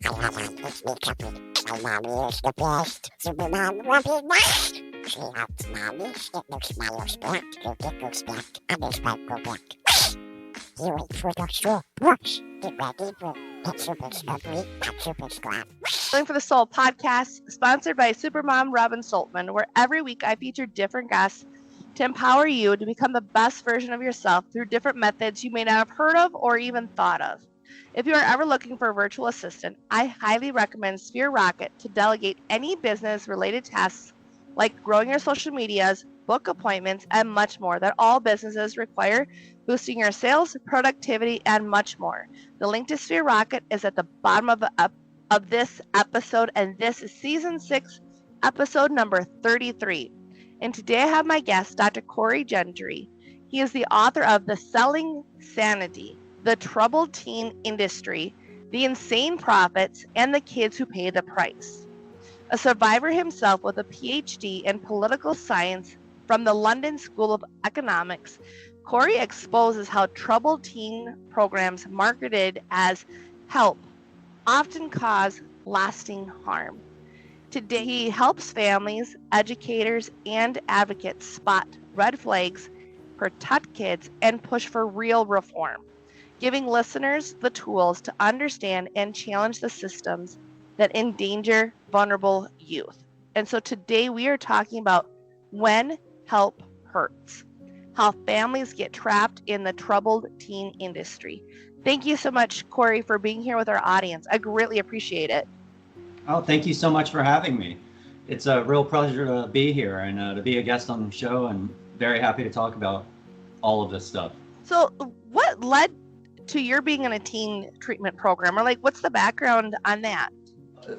It's me, Cappy. My mommy is the best. Superman will be next. She helps mommy. It looks my back. Go get goes back. And this might go back. You wait for the straw. Brush. Get ready for Pet Super Scrubby. Pet Super Scrub. Healing for the Soul podcast, sponsored by Supermom Robin Saltman, where every week I feature different guests to empower you to become the best version of yourself through different methods you may not have heard of or even thought of. If you are ever looking for a virtual assistant, I highly recommend Sphere Rocket to delegate any business-related tasks like growing your social medias, book appointments, and much more that all businesses require, boosting your sales, productivity, and much more. The link to Sphere Rocket is at the bottom of this episode, and this is Season 6, Episode number 33. And today I have my guest, Dr. Corey Jentry. He is the author of The Selling Sanity, The Troubled Teen Industry, The Insane Profits, and the Kids Who Pay the Price. A survivor himself with a Ph.D. in political science from the London School of Economics, Corey exposes how troubled teen programs marketed as help often cause lasting harm. Today, he helps families, educators, and advocates spot red flags, protect kids, and push for real reform, giving listeners the tools to understand and challenge the systems that endanger vulnerable youth. And so today we are talking about when help hurts, how families get trapped in the troubled teen industry. Thank you so much, Corey, for being here with our audience. I greatly appreciate it. Oh, thank you so much for having me. It's a real pleasure to be here and to be a guest on the show, and very happy to talk about all of this stuff. So what led to your being in a teen treatment program, or what's the background on that?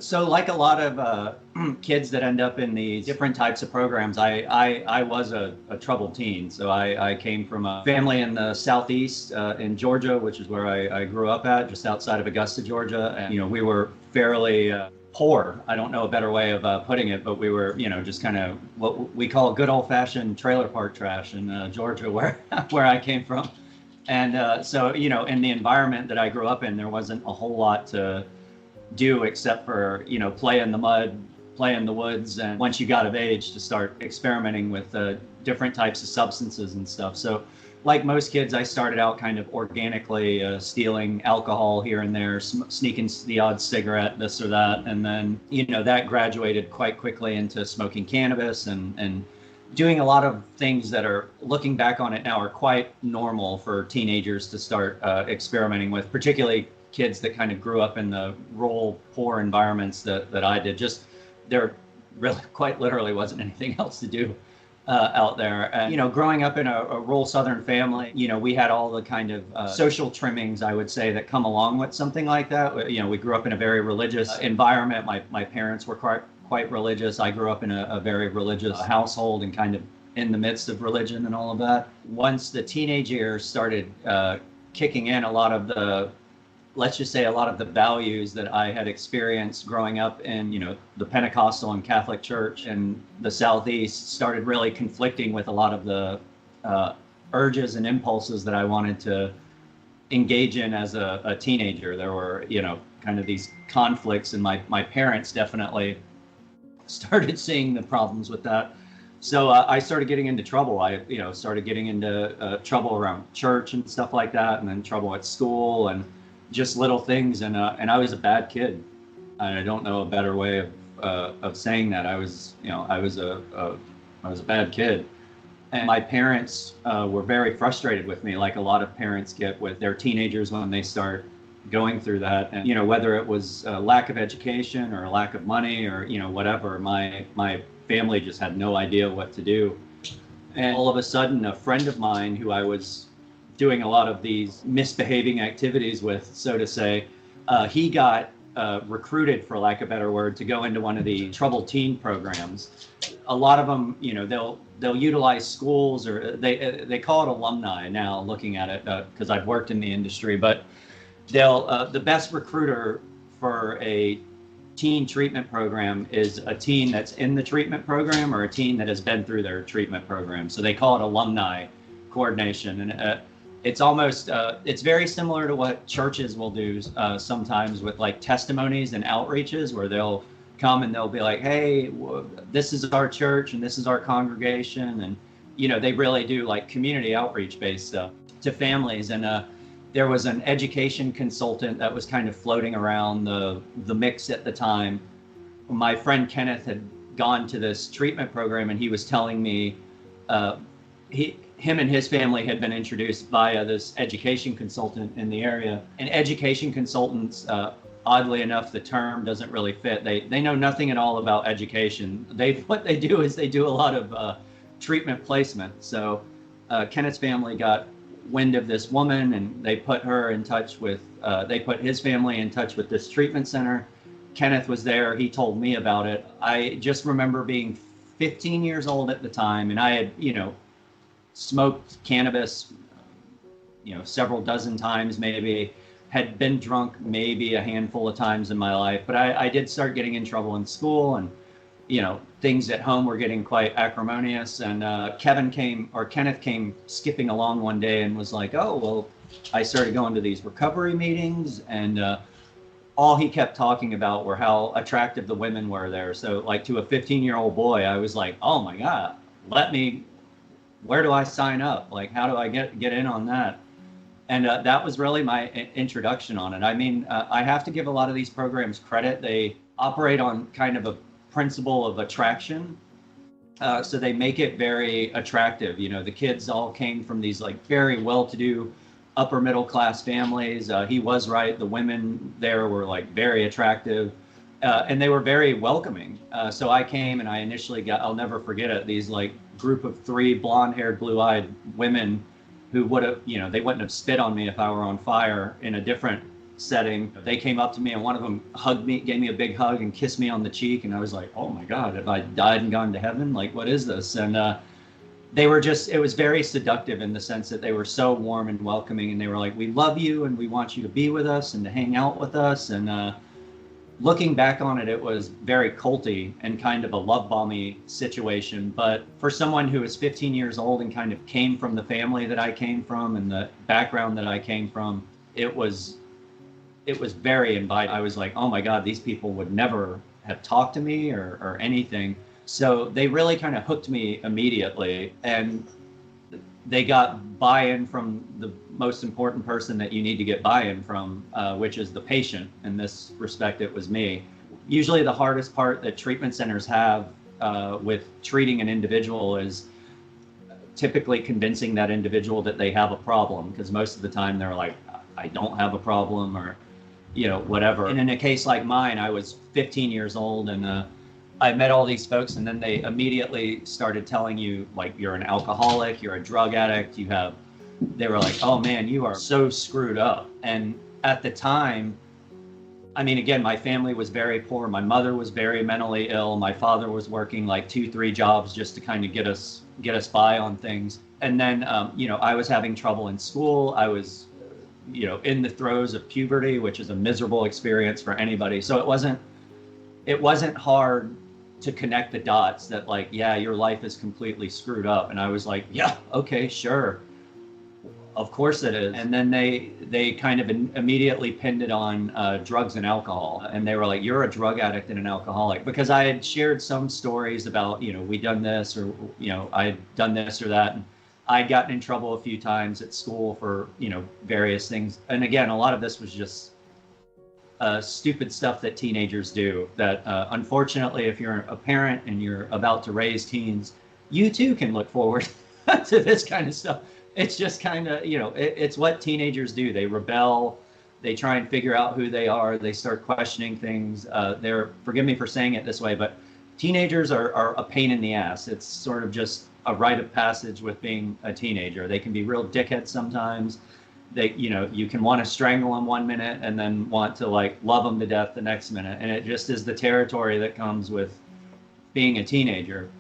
So like a lot of kids that end up in these different types of programs, I was a troubled teen. So I came from a family in the southeast in Georgia, which is where I grew up at, just outside of Augusta, Georgia. And, we were fairly poor. I don't know a better way of putting it, but we were, just kind of what we call good old fashioned trailer park trash in Georgia, where I came from. And so, in the environment that I grew up in, there wasn't a whole lot to do except for, play in the mud, play in the woods. And once you got of age, to start experimenting with different types of substances and stuff. So like most kids, I started out kind of organically stealing alcohol here and there, sneaking the odd cigarette, this or that. And then, that graduated quite quickly into smoking cannabis and doing a lot of things that are, looking back on it now, are quite normal for teenagers to start experimenting with, particularly kids that kind of grew up in the rural, poor environments that I did. Just there really quite literally wasn't anything else to do out there. And, growing up in a rural Southern family, we had all the kind of social trimmings, I would say, that come along with something like that. We grew up in a very religious environment. My parents were quite religious. I grew up in a very religious household and kind of in the midst of religion and all of that. Once the teenage years started kicking in, let's just say a lot of the values that I had experienced growing up in, the Pentecostal and Catholic Church in the Southeast started really conflicting with a lot of the urges and impulses that I wanted to engage in as a teenager. There were, kind of these conflicts, and my parents definitely started seeing the problems with that. So I started getting into trouble. I, started getting into trouble around church and stuff like that, and then trouble at school and just little things, and I was a bad kid. I don't know a better way of saying that. I was a bad kid, and my parents were very frustrated with me, like a lot of parents get with their teenagers when they start going through that. And whether it was a lack of education or a lack of money or whatever, my family just had no idea what to do. And all of a sudden, a friend of mine who I was doing a lot of these misbehaving activities with, so to say, he got recruited, for lack of a better word, to go into one of the troubled teen programs. A lot of them, they'll utilize schools, or they call it alumni now, looking at it, because I've worked in the industry, but the best recruiter for a teen treatment program is a teen that's in the treatment program or a teen that has been through their treatment program. So they call it alumni coordination. And it's almost it's very similar to what churches will do sometimes with like testimonies and outreaches, where they'll come and they'll be like, hey, this is our church and this is our congregation, and they really do like community outreach based stuff to families. And there was an education consultant that was kind of floating around the mix at the time. My friend Kenneth had gone to this treatment program, and he was telling me him and his family had been introduced via this education consultant in the area. And education consultants, oddly enough, the term doesn't really fit. They know nothing at all about education. What they do is they do a lot of treatment placement. So Kenneth's family got wind of this woman, and they put her in touch with, they put his family in touch with this treatment center. Kenneth was there. He told me about it. I just remember being 15 years old at the time, and I had, smoked cannabis, several dozen times maybe, had been drunk maybe a handful of times in my life. But I did start getting in trouble in school, and, things at home were getting quite acrimonious. And Kenneth came skipping along one day and was like, oh, well, I started going to these recovery meetings, and all he kept talking about were how attractive the women were there. So like to a 15-year-old boy, I was like, oh my God, where do I sign up? Like, how do I get in on that? And that was really my introduction on it. I mean, I have to give a lot of these programs credit. They operate on kind of a principle of attraction. So they make it very attractive. The kids all came from these like very well-to-do upper middle class families. He was right. The women there were like very attractive, and they were very welcoming. So I came, and I initially I'll never forget it, these like group of 3 blonde-haired, blue-eyed women who would have, they wouldn't have spit on me if I were on fire in a different setting. They came up to me, and one of them hugged me, gave me a big hug and kissed me on the cheek. And I was like, oh my God, have I died and gone to heaven? Like, what is this? And it was very seductive in the sense that they were so warm and welcoming, and they were like, we love you and we want you to be with us and to hang out with us. And looking back on it, it was very culty and kind of a love bomby situation. But for someone who was 15 years old and kind of came from the family that I came from and the background that I came from, it was very inviting. I was like, oh my God, these people would never have talked to me or anything. So they really kind of hooked me immediately, and they got buy-in from the most important person that you need to get buy-in from, which is the patient. In this respect, it was me. Usually the hardest part that treatment centers have with treating an individual is typically convincing that individual that they have a problem, because most of the time they're like, I don't have a problem, or whatever. And in a case like mine, I was 15 years old, and I met all these folks, and then they immediately started telling you, like, you're an alcoholic, you're a drug addict, they were like, oh man, you are so screwed up. And at the time, I mean, again, my family was very poor. My mother was very mentally ill. My father was working like 2-3 jobs just to kind of get us by on things. And then, I was having trouble in school. I was, in the throes of puberty, which is a miserable experience for anybody. So it wasn't hard to connect the dots that, like, yeah, your life is completely screwed up. And I was like, yeah, okay, sure. Of course it is. And then they kind of immediately pinned it on drugs and alcohol. And they were like, you're a drug addict and an alcoholic. Because I had shared some stories about, we done this, or, I had done this or that. And I'd gotten in trouble a few times at school for, various things. And again, a lot of this was just stupid stuff that teenagers do that, unfortunately, if you're a parent and you're about to raise teens, you too can look forward to this kind of stuff. It's just kind of, it's what teenagers do. They rebel. They try and figure out who they are. They start questioning things. Forgive me for saying it this way, but teenagers are a pain in the ass. It's sort of just a rite of passage with being a teenager. They can be real dickheads sometimes. You can want to strangle them one minute and then want to like love them to death the next minute. And it just is the territory that comes with being a teenager.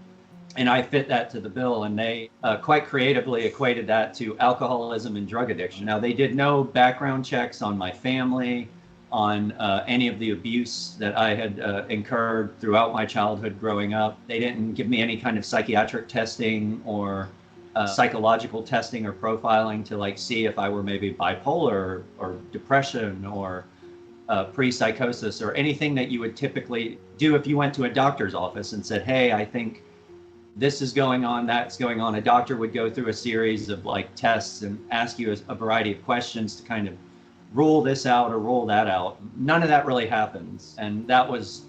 And I fit that to the bill, and they quite creatively equated that to alcoholism and drug addiction. Now, they did no background checks on my family, on any of the abuse that I had incurred throughout my childhood growing up. They didn't give me any kind of psychiatric testing or psychological testing or profiling to like see if I were maybe bipolar or depression or pre-psychosis or anything that you would typically do if you went to a doctor's office and said, hey, I think this is going on, that's going on. A doctor would go through a series of like tests and ask you a variety of questions to kind of rule this out or rule that out. None of that really happens. And that was,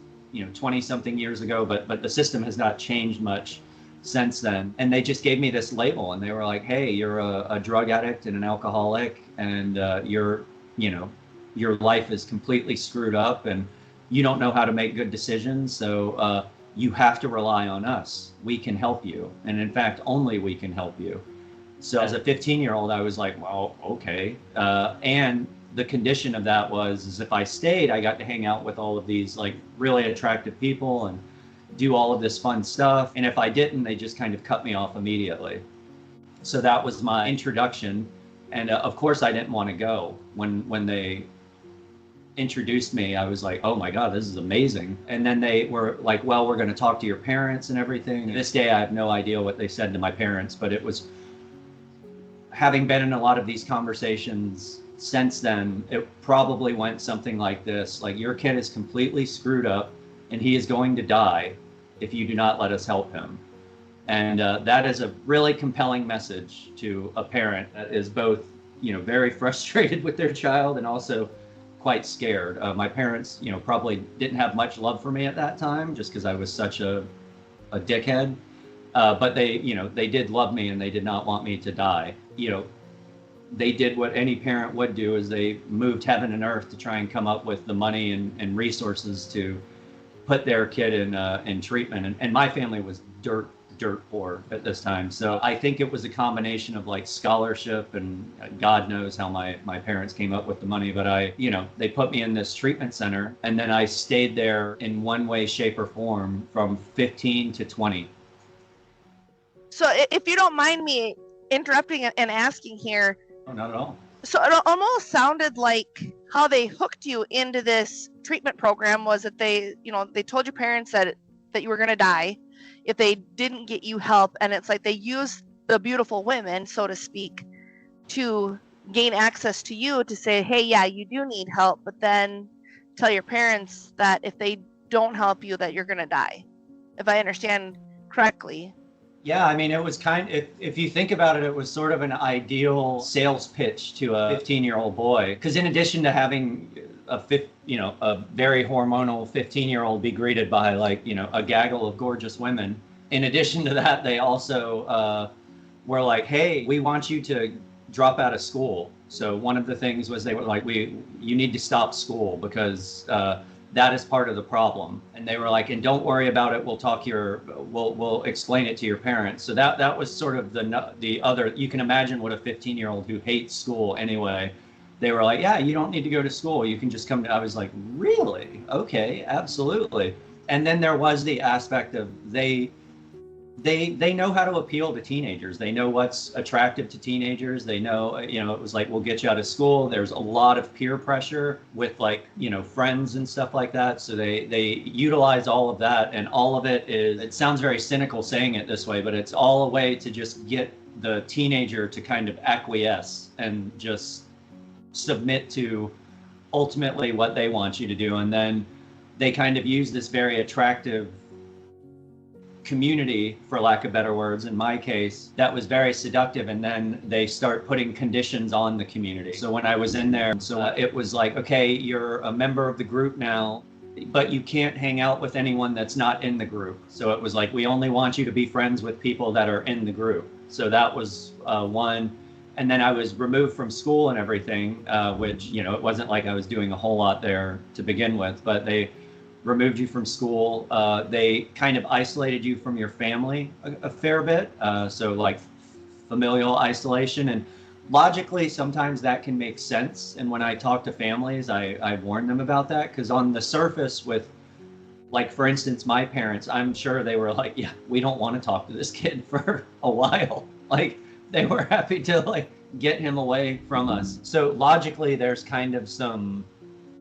20 something years ago, but the system has not changed much since then. And they just gave me this label and they were like, hey, you're a drug addict and an alcoholic and your life is completely screwed up and you don't know how to make good decisions. So you have to rely on us. We can help you. And in fact, only we can help you. So as a 15-year-old, I was like, well, okay. And the condition of that is if I stayed, I got to hang out with all of these like really attractive people and do all of this fun stuff. And if I didn't, they just kind of cut me off immediately. So that was my introduction. And of course, I didn't want to go. When they introduced me, I was like, oh my God, this is amazing. And then they were like, well, we're going to talk to your parents and everything. And this day, I have no idea what they said to my parents, but it was, having been in a lot of these conversations since then, it probably went something like this, like your kid is completely screwed up and he is going to die if you do not let us help him. And that is a really compelling message to a parent that is both, very frustrated with their child and also quite scared. My parents, probably didn't have much love for me at that time just because I was such a dickhead. But they did love me and they did not want me to die. They did what any parent would do, is they moved heaven and earth to try and come up with the money and resources to put their kid in treatment. And my family was dirt poor at this time. So I think it was a combination of like scholarship and God knows how my parents came up with the money. But they put me in this treatment center and then I stayed there in one way, shape or form from 15 to 20. So if you don't mind me interrupting and asking here. Oh, not at all. So it almost sounded like how they hooked you into this treatment program was that they told your parents that you were going to die if they didn't get you help. And it's like they used the beautiful women, so to speak, to gain access to you to say, hey, yeah, you do need help, but then tell your parents that if they don't help you, that you're going to die. If I understand correctly. Yeah, I mean, it was if you think about it, it was sort of an ideal sales pitch to a 15-year-old boy. Because in addition to having a very hormonal 15-year-old be greeted by a gaggle of gorgeous women, in addition to that, they also were like, hey, we want you to drop out of school. So one of the things was they were like, you need to stop school because that is part of the problem. And they were like, and don't worry about it. We'll explain it to your parents. So that was sort of the other, you can imagine what a 15-year-old who hates school anyway, they were like, yeah, you don't need to go to school. You can just come. I was like, really? Okay, absolutely. And then there was the aspect of they know how to appeal to teenagers. They know what's attractive to teenagers. They know, it was like, we'll get you out of school. There's a lot of peer pressure with friends and stuff like that. So they utilize all of that. And all of it sounds very cynical saying it this way, but it's all a way to just get the teenager to kind of acquiesce and just submit to ultimately what they want you to do. And then they kind of use this very attractive community, for lack of better words, in my case, that was very seductive. And then they start putting conditions on the community. So when I was in there, it was like, okay, you're a member of the group now, but you can't hang out with anyone that's not in the group. So it was like, we only want you to be friends with people that are in the group. So that was one. And then I was removed from school and everything, which, it wasn't like I was doing a whole lot there to begin with, but they removed you from school. They kind of isolated you from your family a fair bit. So like familial isolation, and logically, sometimes that can make sense. And when I talk to families, I warn them about that, because on the surface with, for instance, my parents, I'm sure they were like, yeah, we don't want to talk to this kid for a while. They were happy to get him away from us. So logically, there's kind of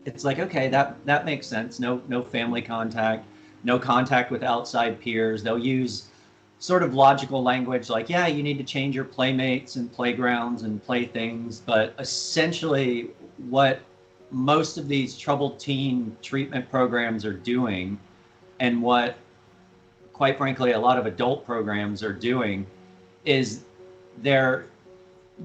it's like, okay, that makes sense. No family contact, no contact with outside peers. They'll use sort of logical language like, yeah, you need to change your playmates and playgrounds and playthings. But essentially, what most of these troubled teen treatment programs are doing, and what, quite frankly, a lot of adult programs are doing, is they're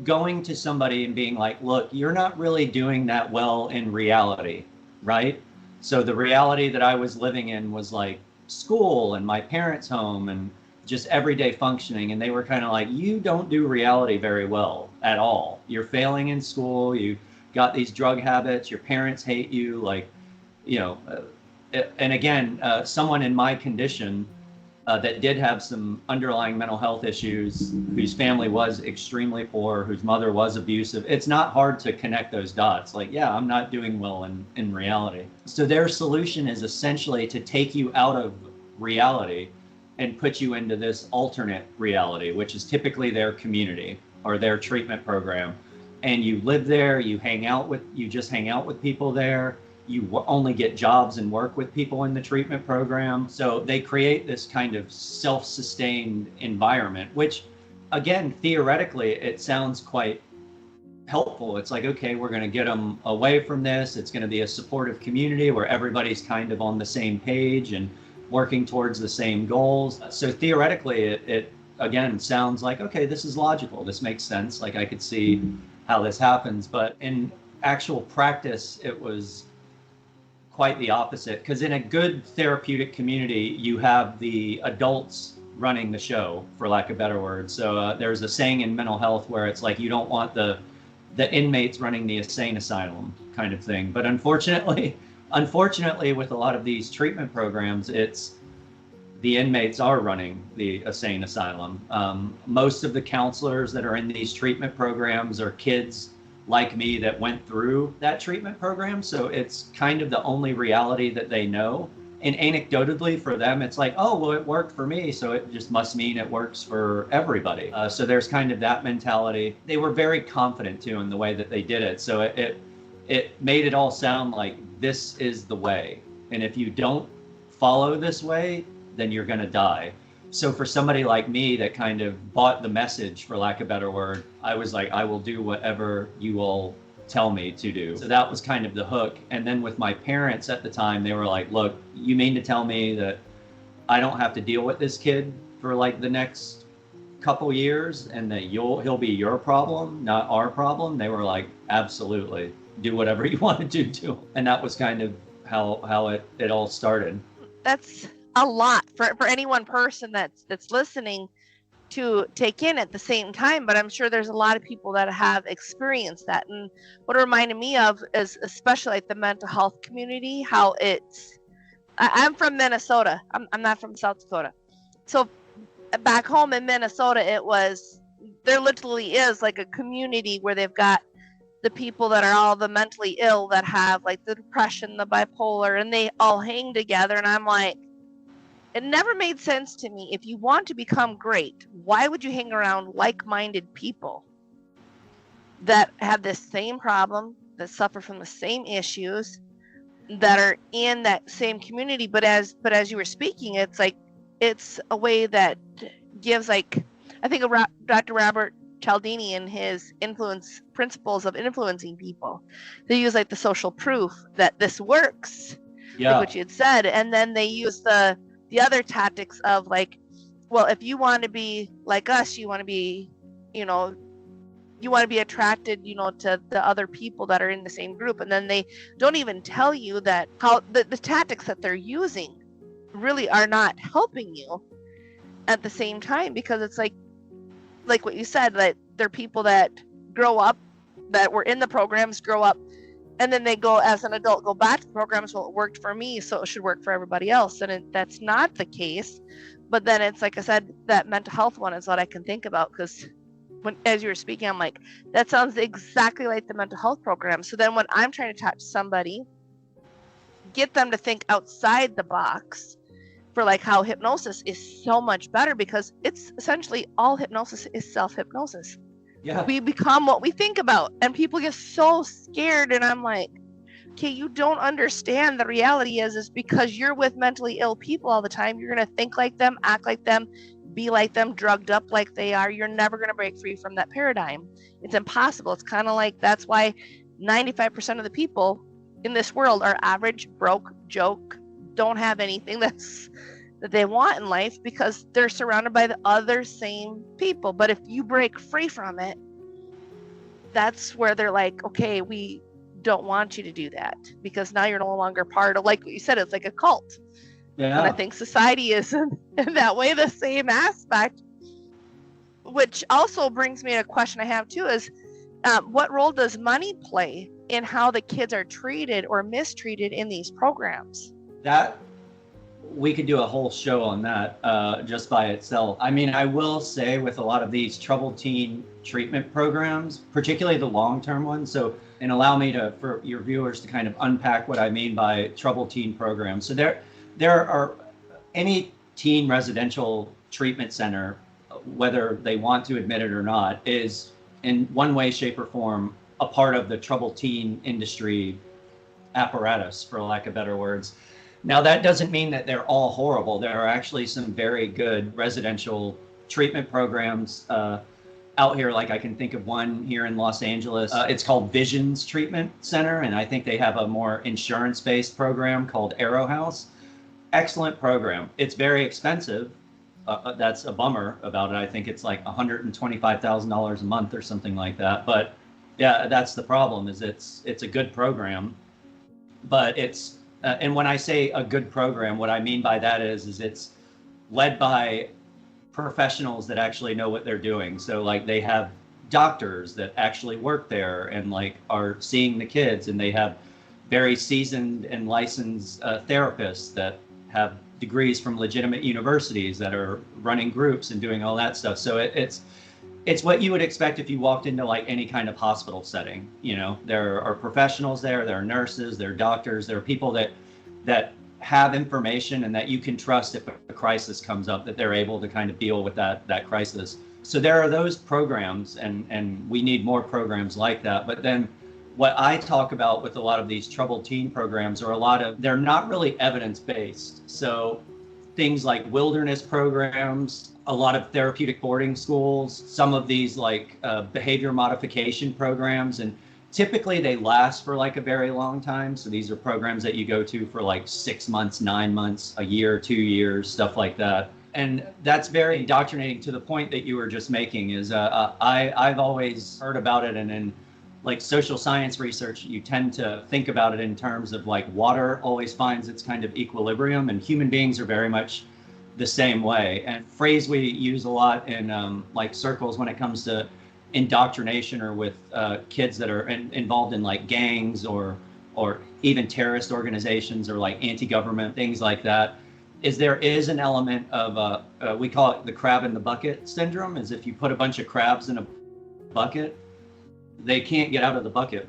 going to somebody and being like, look, you're not really doing that well in reality, right? So the reality that I was living in was like school and my parents' home and just everyday functioning. And they were kind of like, you don't do reality very well at all. You're failing in school. You got these drug habits. Your parents hate you. Like, you know, and again, someone in my condition that did have some underlying mental health issues, whose family was extremely poor, whose mother was abusive. It's not hard to connect those dots. Like, yeah, I'm not doing well in reality. So their solution is essentially to take you out of reality and put you into this alternate reality, which is typically their community or their treatment program. And you live there, you just hang out with people there. You only get jobs and work with people in the treatment program. So they create this kind of self-sustained environment, which, again, theoretically, it sounds quite helpful. It's like, okay, we're going to get them away from this. It's going to be a supportive community where everybody's kind of on the same page and working towards the same goals. So theoretically, it again sounds like, okay, this is logical. This makes sense. Like, I could see how this happens. But in actual practice, it was quite the opposite, because in a good therapeutic community, you have the adults running the show, for lack of better words. So there's a saying in mental health where it's like, you don't want the inmates running the insane asylum kind of thing. But unfortunately, with a lot of these treatment programs, it's the inmates are running the insane asylum. Most of the counselors that are in these treatment programs are kids like me that went through that treatment program. So it's kind of the only reality that they know. And anecdotally for them, it's like, oh, well, it worked for me, so it just must mean it works for everybody. So there's kind of that mentality. They were very confident too in the way that they did it. So it made it all sound like this is the way. And if you don't follow this way, then you're going to die. So for somebody like me that kind of bought the message, for lack of a better word, I was like, I will do whatever you all tell me to do. So that was kind of the hook. And then with my parents at the time, they were like, look, you mean to tell me that I don't have to deal with this kid for like the next couple years and that he'll be your problem, not our problem? They were like, absolutely, do whatever you want to do to him. And that was kind of how it all started. That's a lot for any one person that's listening to take in at the same time, but I'm sure there's a lot of people that have experienced that. And what it reminded me of is especially like the mental health community, how I'm from Minnesota. I'm not from South Dakota. So back home in Minnesota, there literally is like a community where they've got the people that are all the mentally ill that have like the depression, the bipolar, and they all hang together. And I'm like, it never made sense to me. If you want to become great, why would you hang around like-minded people that have this same problem, that suffer from the same issues, that are in that same community? But as you were speaking, it's like, it's a way that gives, like, I think of Dr. Robert Cialdini and his principles of influencing people. They use like the social proof that this works, like what you had said, and then they use the other tactics of like, well, if you want to be like us, you want to be attracted, to the other people that are in the same group. And then they don't even tell you that how the tactics that they're using really are not helping you at the same time, because it's like what you said, that they're people that grow up, that were in the programs, grow up, and then they go as an adult, go back to the programs. Well, it worked for me, so it should work for everybody else. And that's not the case. But then it's like I said, that mental health one is what I can think about, because as you were speaking, I'm like, that sounds exactly like the mental health program. So then when I'm trying to talk to somebody, get them to think outside the box for like how hypnosis is so much better, because it's essentially all hypnosis is self-hypnosis. Yeah. We become what we think about, and people get so scared. And I'm like, okay, you don't understand. The reality is because you're with mentally ill people all the time, you're going to think like them, act like them, be like them, drugged up like they are, you're never going to break free from that paradigm. It's impossible. It's kind of like, that's why 95% of the people in this world are average, broke, joke, don't have anything that they want in life, because they're surrounded by the other same people. But if you break free from it, that's where they're like, okay, we don't want you to do that, because now you're no longer part of, like what you said, it's like a cult. Yeah. And I think society is in that way the same aspect, which also brings me to a question I have too, is what role does money play in how the kids are treated or mistreated in these programs? That we could do a whole show on that just by itself. I mean, I will say with a lot of these troubled teen treatment programs, particularly the long-term ones, and allow me to, for your viewers, to kind of unpack what I mean by troubled teen programs. So there are any teen residential treatment center, whether they want to admit it or not, is in one way, shape, or form a part of the troubled teen industry apparatus, for lack of better words. Now, that doesn't mean that they're all horrible. There are actually some very good residential treatment programs out here. Like, I can think of one here in Los Angeles. It's called Visions Treatment Center, and I think they have a more insurance-based program called Arrow House. Excellent program. It's very expensive. That's a bummer about it. I think it's like $125,000 a month or something like that. But yeah, that's the problem, is it's a good program, but it's and when I say a good program, what I mean by that is it's led by professionals that actually know what they're doing. So like they have doctors that actually work there and like are seeing the kids, and they have very seasoned and licensed therapists that have degrees from legitimate universities that are running groups and doing all that stuff. So it's what you would expect if you walked into like any kind of hospital setting. You know, there are professionals there are nurses, there are doctors, there are people that have information and that you can trust if a crisis comes up, that they're able to kind of deal with that crisis. So there are those programs, and we need more programs like that. But then what I talk about with a lot of these troubled teen programs are they're not really evidence-based. So things like wilderness programs, a lot of therapeutic boarding schools, some of these like behavior modification programs, and typically they last for like a very long time. So these are programs that you go to for like 6 months, 9 months, a year, 2 years, stuff like that. And that's very indoctrinating to the point that you were just making. Is I've always heard about it, and in like social science research, you tend to think about it in terms of like water always finds its kind of equilibrium, and human beings are very much the same way. And phrase we use a lot in like circles when it comes to indoctrination, or with kids that are involved in like gangs or even terrorist organizations or like anti-government things like that, is there is an element of we call it the crab in the bucket syndrome. Is if you put a bunch of crabs in a bucket, they can't get out of the bucket,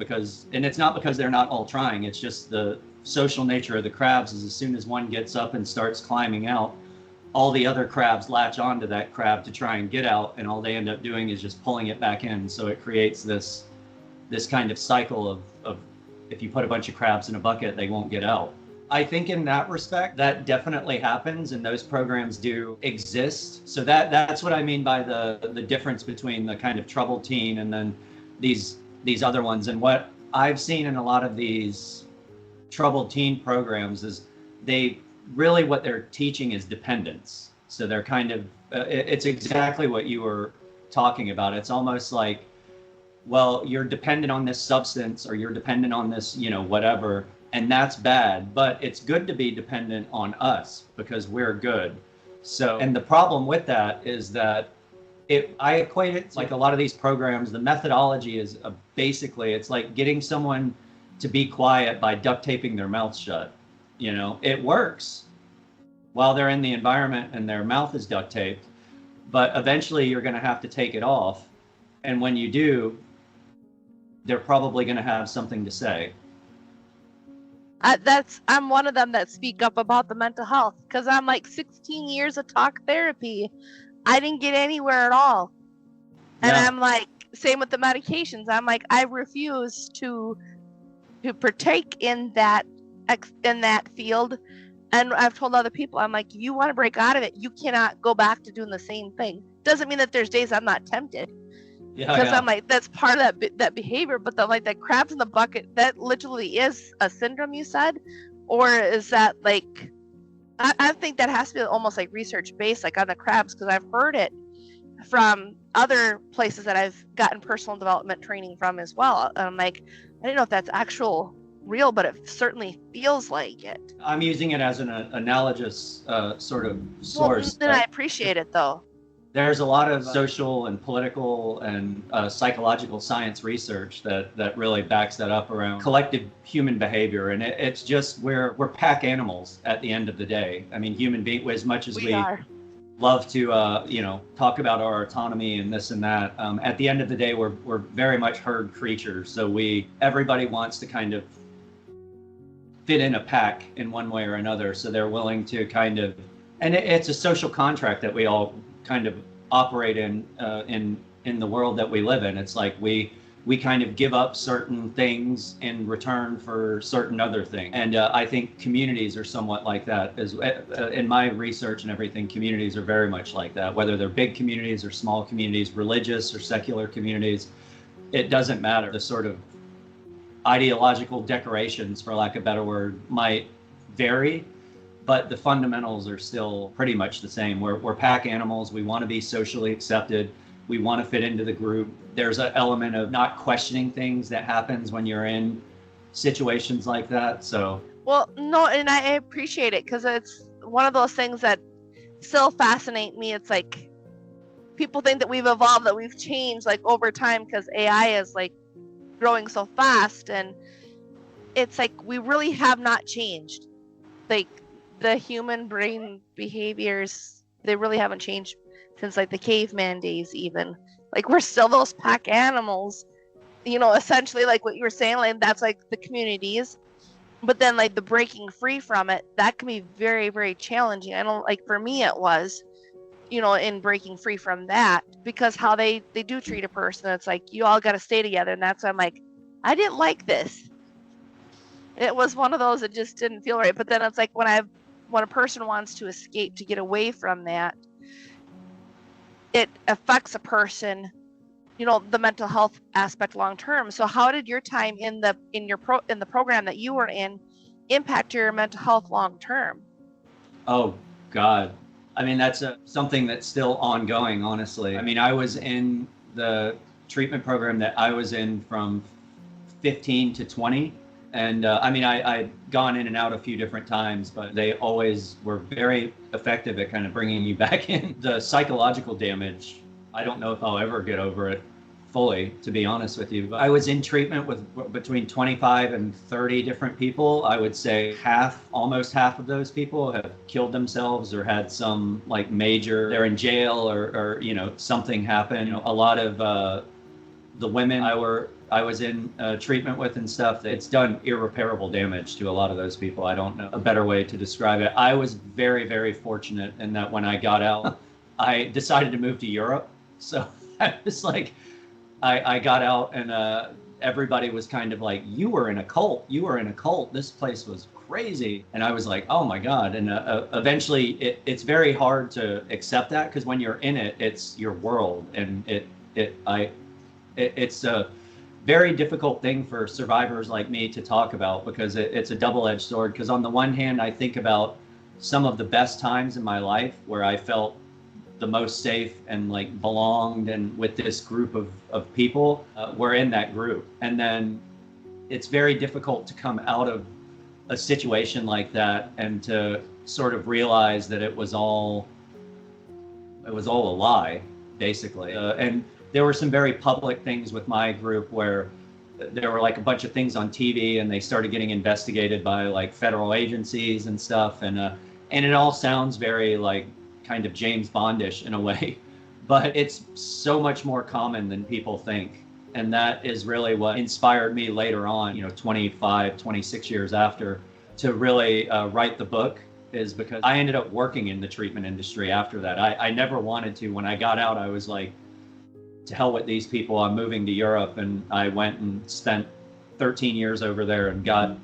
and it's not because they're not all trying, it's just the social nature of the crabs is as soon as one gets up and starts climbing out, all the other crabs latch onto that crab to try and get out, and all they end up doing is just pulling it back in. So it creates this kind of cycle of if you put a bunch of crabs in a bucket, they won't get out. I think in that respect, that definitely happens, and those programs do exist. So that's what I mean by the difference between the kind of troubled teen and then these other ones. And what I've seen in a lot of these troubled teen programs is what they're teaching is dependence. So they're kind of, it's exactly what you were talking about. It's almost like, well, you're dependent on this substance, or you're dependent on this, whatever, and that's bad, but it's good to be dependent on us because we're good. So, and the problem with that is that I equate it like a lot of these programs, the methodology is basically, it's like getting someone to be quiet by duct taping their mouth shut. It works while they're in the environment and their mouth is duct taped, but eventually you're going to have to take it off. And when you do, they're probably going to have something to say. I'm one of them that speak up about the mental health, because I'm like 16 years of talk therapy. I didn't get anywhere at all. And yeah. I'm like, same with the medications. I'm like, I refuse to partake in that field, And I've told other people, I'm like, you want to break out of it, you cannot go back to doing the same thing. Doesn't mean that there's days I'm not tempted. Because I'm like, that's part of that behavior. But like that crabs in the bucket, that literally is a syndrome, you said? Or is that like, I think that has to be almost like research based, like on the crabs, because I've heard it from other places that I've gotten personal development training from as well. I'm like, I don't know if that's actual real, but it certainly feels like it. I'm using it as an analogous sort of source. Well, then I appreciate it though. There's a lot of social and political and psychological science research that really backs that up around collective human behavior. And it's just we're pack animals at the end of the day. I mean, human beings, as much as we love to talk about our autonomy and this and that, at the end of the day, we're very much herd creatures. So everybody wants to kind of fit in a pack in one way or another. So they're willing to kind of, and it's a social contract that we all kind of operate in the world that we live in. It's like we kind of give up certain things in return for certain other things. And I think communities are somewhat like that. As in my research and everything, communities are very much like that. Whether they're big communities or small communities, religious or secular communities, it doesn't matter. The sort of ideological decorations, for lack of a better word, might vary, but the fundamentals are still pretty much the same. We're pack animals. We want to be socially accepted. We want to fit into the group. There's an element of not questioning things that happens when you're in situations like that. So, well, no, and I appreciate it because it's one of those things that still fascinate me. It's like people think that we've evolved, that we've changed like over time because AI is like growing so fast, and it's like we really have not changed. Like the human brain behaviors, they really haven't changed since like the caveman days. Even like we're still those pack animals, essentially, like what you were saying, like that's like the communities. But then like the breaking free from it, that can be very, very challenging. I don't like, for me it was, in breaking free from that, because how they do treat a person, it's like you all got to stay together. And that's why I'm like, I didn't like this. It was one of those that just didn't feel right. But then it's like when a person wants to escape, to get away from that, it affects a person, the mental health aspect long term. So how did your time in the program that you were in impact your mental health long term? Oh God. I mean, that's something that's still ongoing, honestly. I mean, I was in the treatment program that I was in from 15 to 20. And I mean, I'd gone in and out a few different times, but they always were very effective at kind of bringing you back in. The psychological damage, I don't know if I'll ever get over it fully, to be honest with you. But I was in treatment with between 25 and 30 different people. I would say almost half of those people have killed themselves or had some like major, they're in jail or something happened. A lot of the women I was in treatment with and stuff, it's done irreparable damage to a lot of those people. I don't know a better way to describe it. I was very, very fortunate in that when I got out, I decided to move to Europe. So I was like, I got out and everybody was kind of like, you were in a cult. This place was crazy. And I was like, oh my God. And eventually it's very hard to accept that, because when you're in it, it's your world. And it's a very difficult thing for survivors like me to talk about, because it's a double-edged sword. Because on the one hand, I think about some of the best times in my life where I felt the most safe and like belonged and with this group of people, were in that group. And then it's very difficult to come out of a situation like that and to sort of realize that it was all a lie, basically. And there were some very public things with my group where there were like a bunch of things on TV and they started getting investigated by like federal agencies and stuff. And it all sounds very like kind of James Bondish in a way, but it's so much more common than people think. And that is really what inspired me later on, 25, 26 years after, to really write the book, is because I ended up working in the treatment industry after that. I never wanted to. When I got out, I was like, to hell with these people, I'm moving to Europe. And I went and spent 13 years over there and got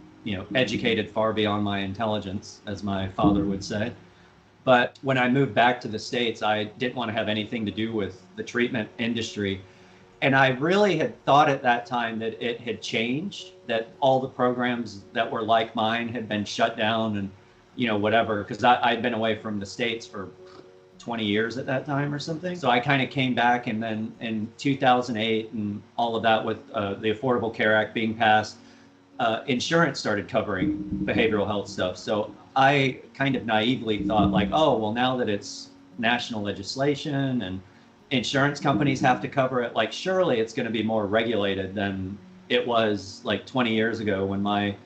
educated far beyond my intelligence, as my father would say. But when I moved back to the States, I didn't want to have anything to do with the treatment industry. And I really had thought at that time that it had changed, that all the programs that were like mine had been shut down and, whatever, because I'd been away from the States for 20 years at that time or something. So I kind of came back, and then in 2008 and all of that, with the Affordable Care Act being passed, insurance started covering behavioral health stuff. So I kind of naively thought like, oh, well, now that it's national legislation and insurance companies have to cover it, like surely it's going to be more regulated than it was like 25 years ago when my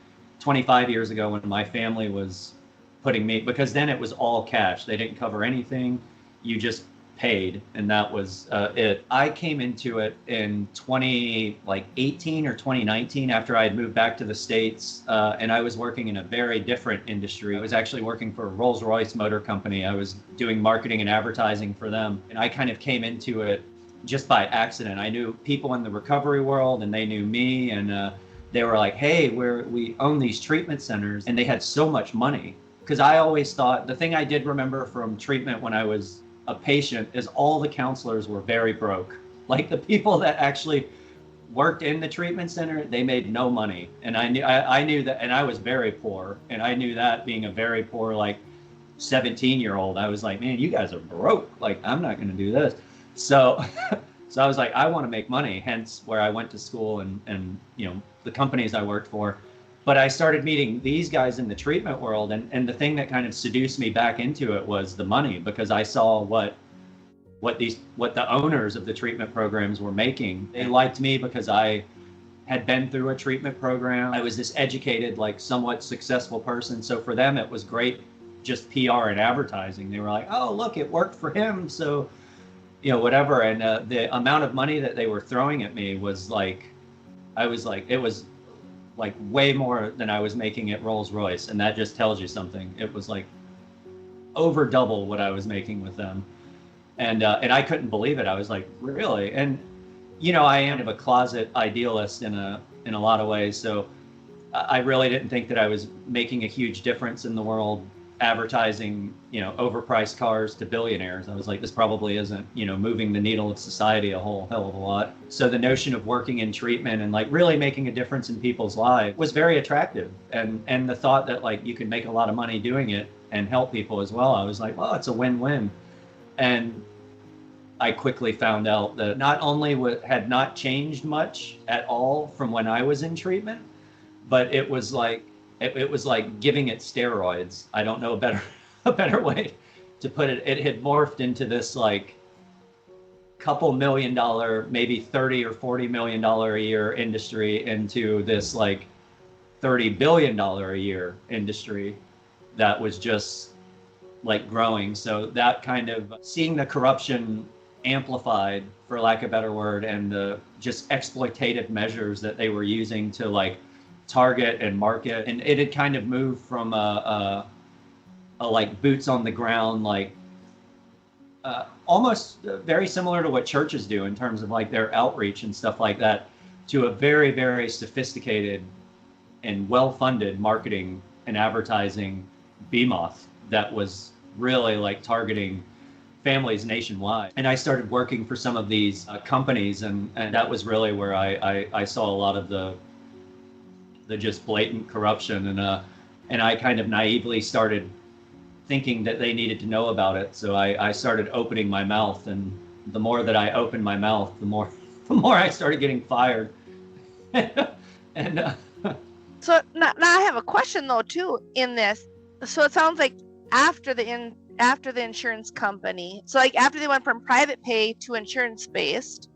family was putting me, because then it was all cash. They didn't cover anything. You just paid, and that was it. I came into it in 2018 or 2019 after I had moved back to the States, and I was working in a very different industry. I was actually working for Rolls-Royce Motor Company. I was doing marketing and advertising for them, and I kind of came into it just by accident. I knew people in the recovery world, and they knew me, and they were like, hey, we own these treatment centers, and they had so much money. Because I always thought, the thing I did remember from treatment when I was a patient is all the counselors were very broke. Like the people that actually worked in the treatment center, they made no money. And I knew that, and I was very poor. And I knew that, being a very poor, like 17-year-old, I was like, man, you guys are broke. Like, I'm not going to do this. So I was like, I want to make money. Hence where I went to school and the companies I worked for. But I started meeting these guys in the treatment world, and the thing that kind of seduced me back into it was the money, because I saw what the owners of the treatment programs were making. They liked me because I had been through a treatment program. I was this educated, like somewhat successful person. So for them, it was great, just PR and advertising. They were like, oh, look, it worked for him. So, whatever. And the amount of money that they were throwing at me was like, it was like way more than I was making at Rolls-Royce. And that just tells you something. It was like over double what I was making with them. And I couldn't believe it. I was like, really? And, I am a closet idealist in a lot of ways. So I really didn't think that I was making a huge difference in the world, advertising, overpriced cars to billionaires. I was like, this probably isn't, moving the needle of society a whole hell of a lot. So the notion of working in treatment and like really making a difference in people's lives was very attractive. And the thought that like you could make a lot of money doing it and help people as well, I was like, well, it's a win-win. And I quickly found out that not only had not changed much at all from when I was in treatment, but it was like giving it steroids. I don't know a better way to put it. It had morphed into this like couple $1 million, maybe $30 or $40 million a year industry, into this like $30 billion a year industry that was just like growing. So that kind of seeing the corruption amplified, for lack of a better word, and the just exploitative measures that they were using to like target and market, and it had kind of moved from a like boots on the ground, like almost very similar to what churches do in terms of like their outreach and stuff like that, to a very, very sophisticated and well-funded marketing and advertising behemoth that was really like targeting families nationwide. And I started working for some of these companies, and that was really where I saw a lot of the just blatant corruption, and I kind of naively started thinking that they needed to know about it. So I started opening my mouth, and the more that I opened my mouth, the more I started getting fired. and So now I have a question though too in this. So it sounds like after the insurance company, so like after they went from private pay to insurance based,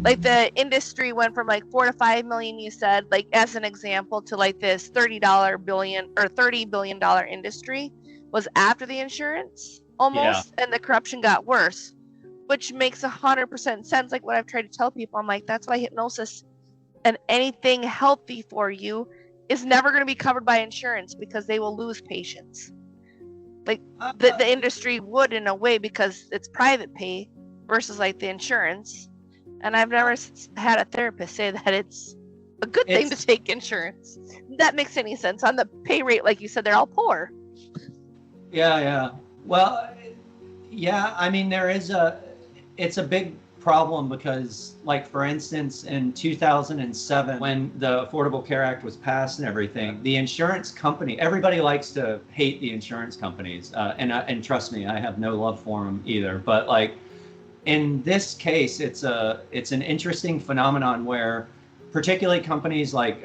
like the industry went from like 4 to 5 million, you said, like as an example, to like this $30 billion industry was after the insurance almost. Yeah. And the corruption got worse, which makes 100% sense. Like what I've tried to tell people, I'm like, that's why hypnosis and anything healthy for you is never going to be covered by insurance, because they will lose patients. Like the industry would in a way, because it's private pay versus like the insurance. And I've never had a therapist say that it's a good thing to take insurance. that makes any sense. On the pay rate, like you said, they're all poor. Yeah. Well, yeah, I mean, it's a big problem because, like, for instance, in 2007, when the Affordable Care Act was passed and everything, the insurance company, everybody likes to hate the insurance companies. And trust me, I have no love for them either. But like, in this case, it's an interesting phenomenon where particularly companies like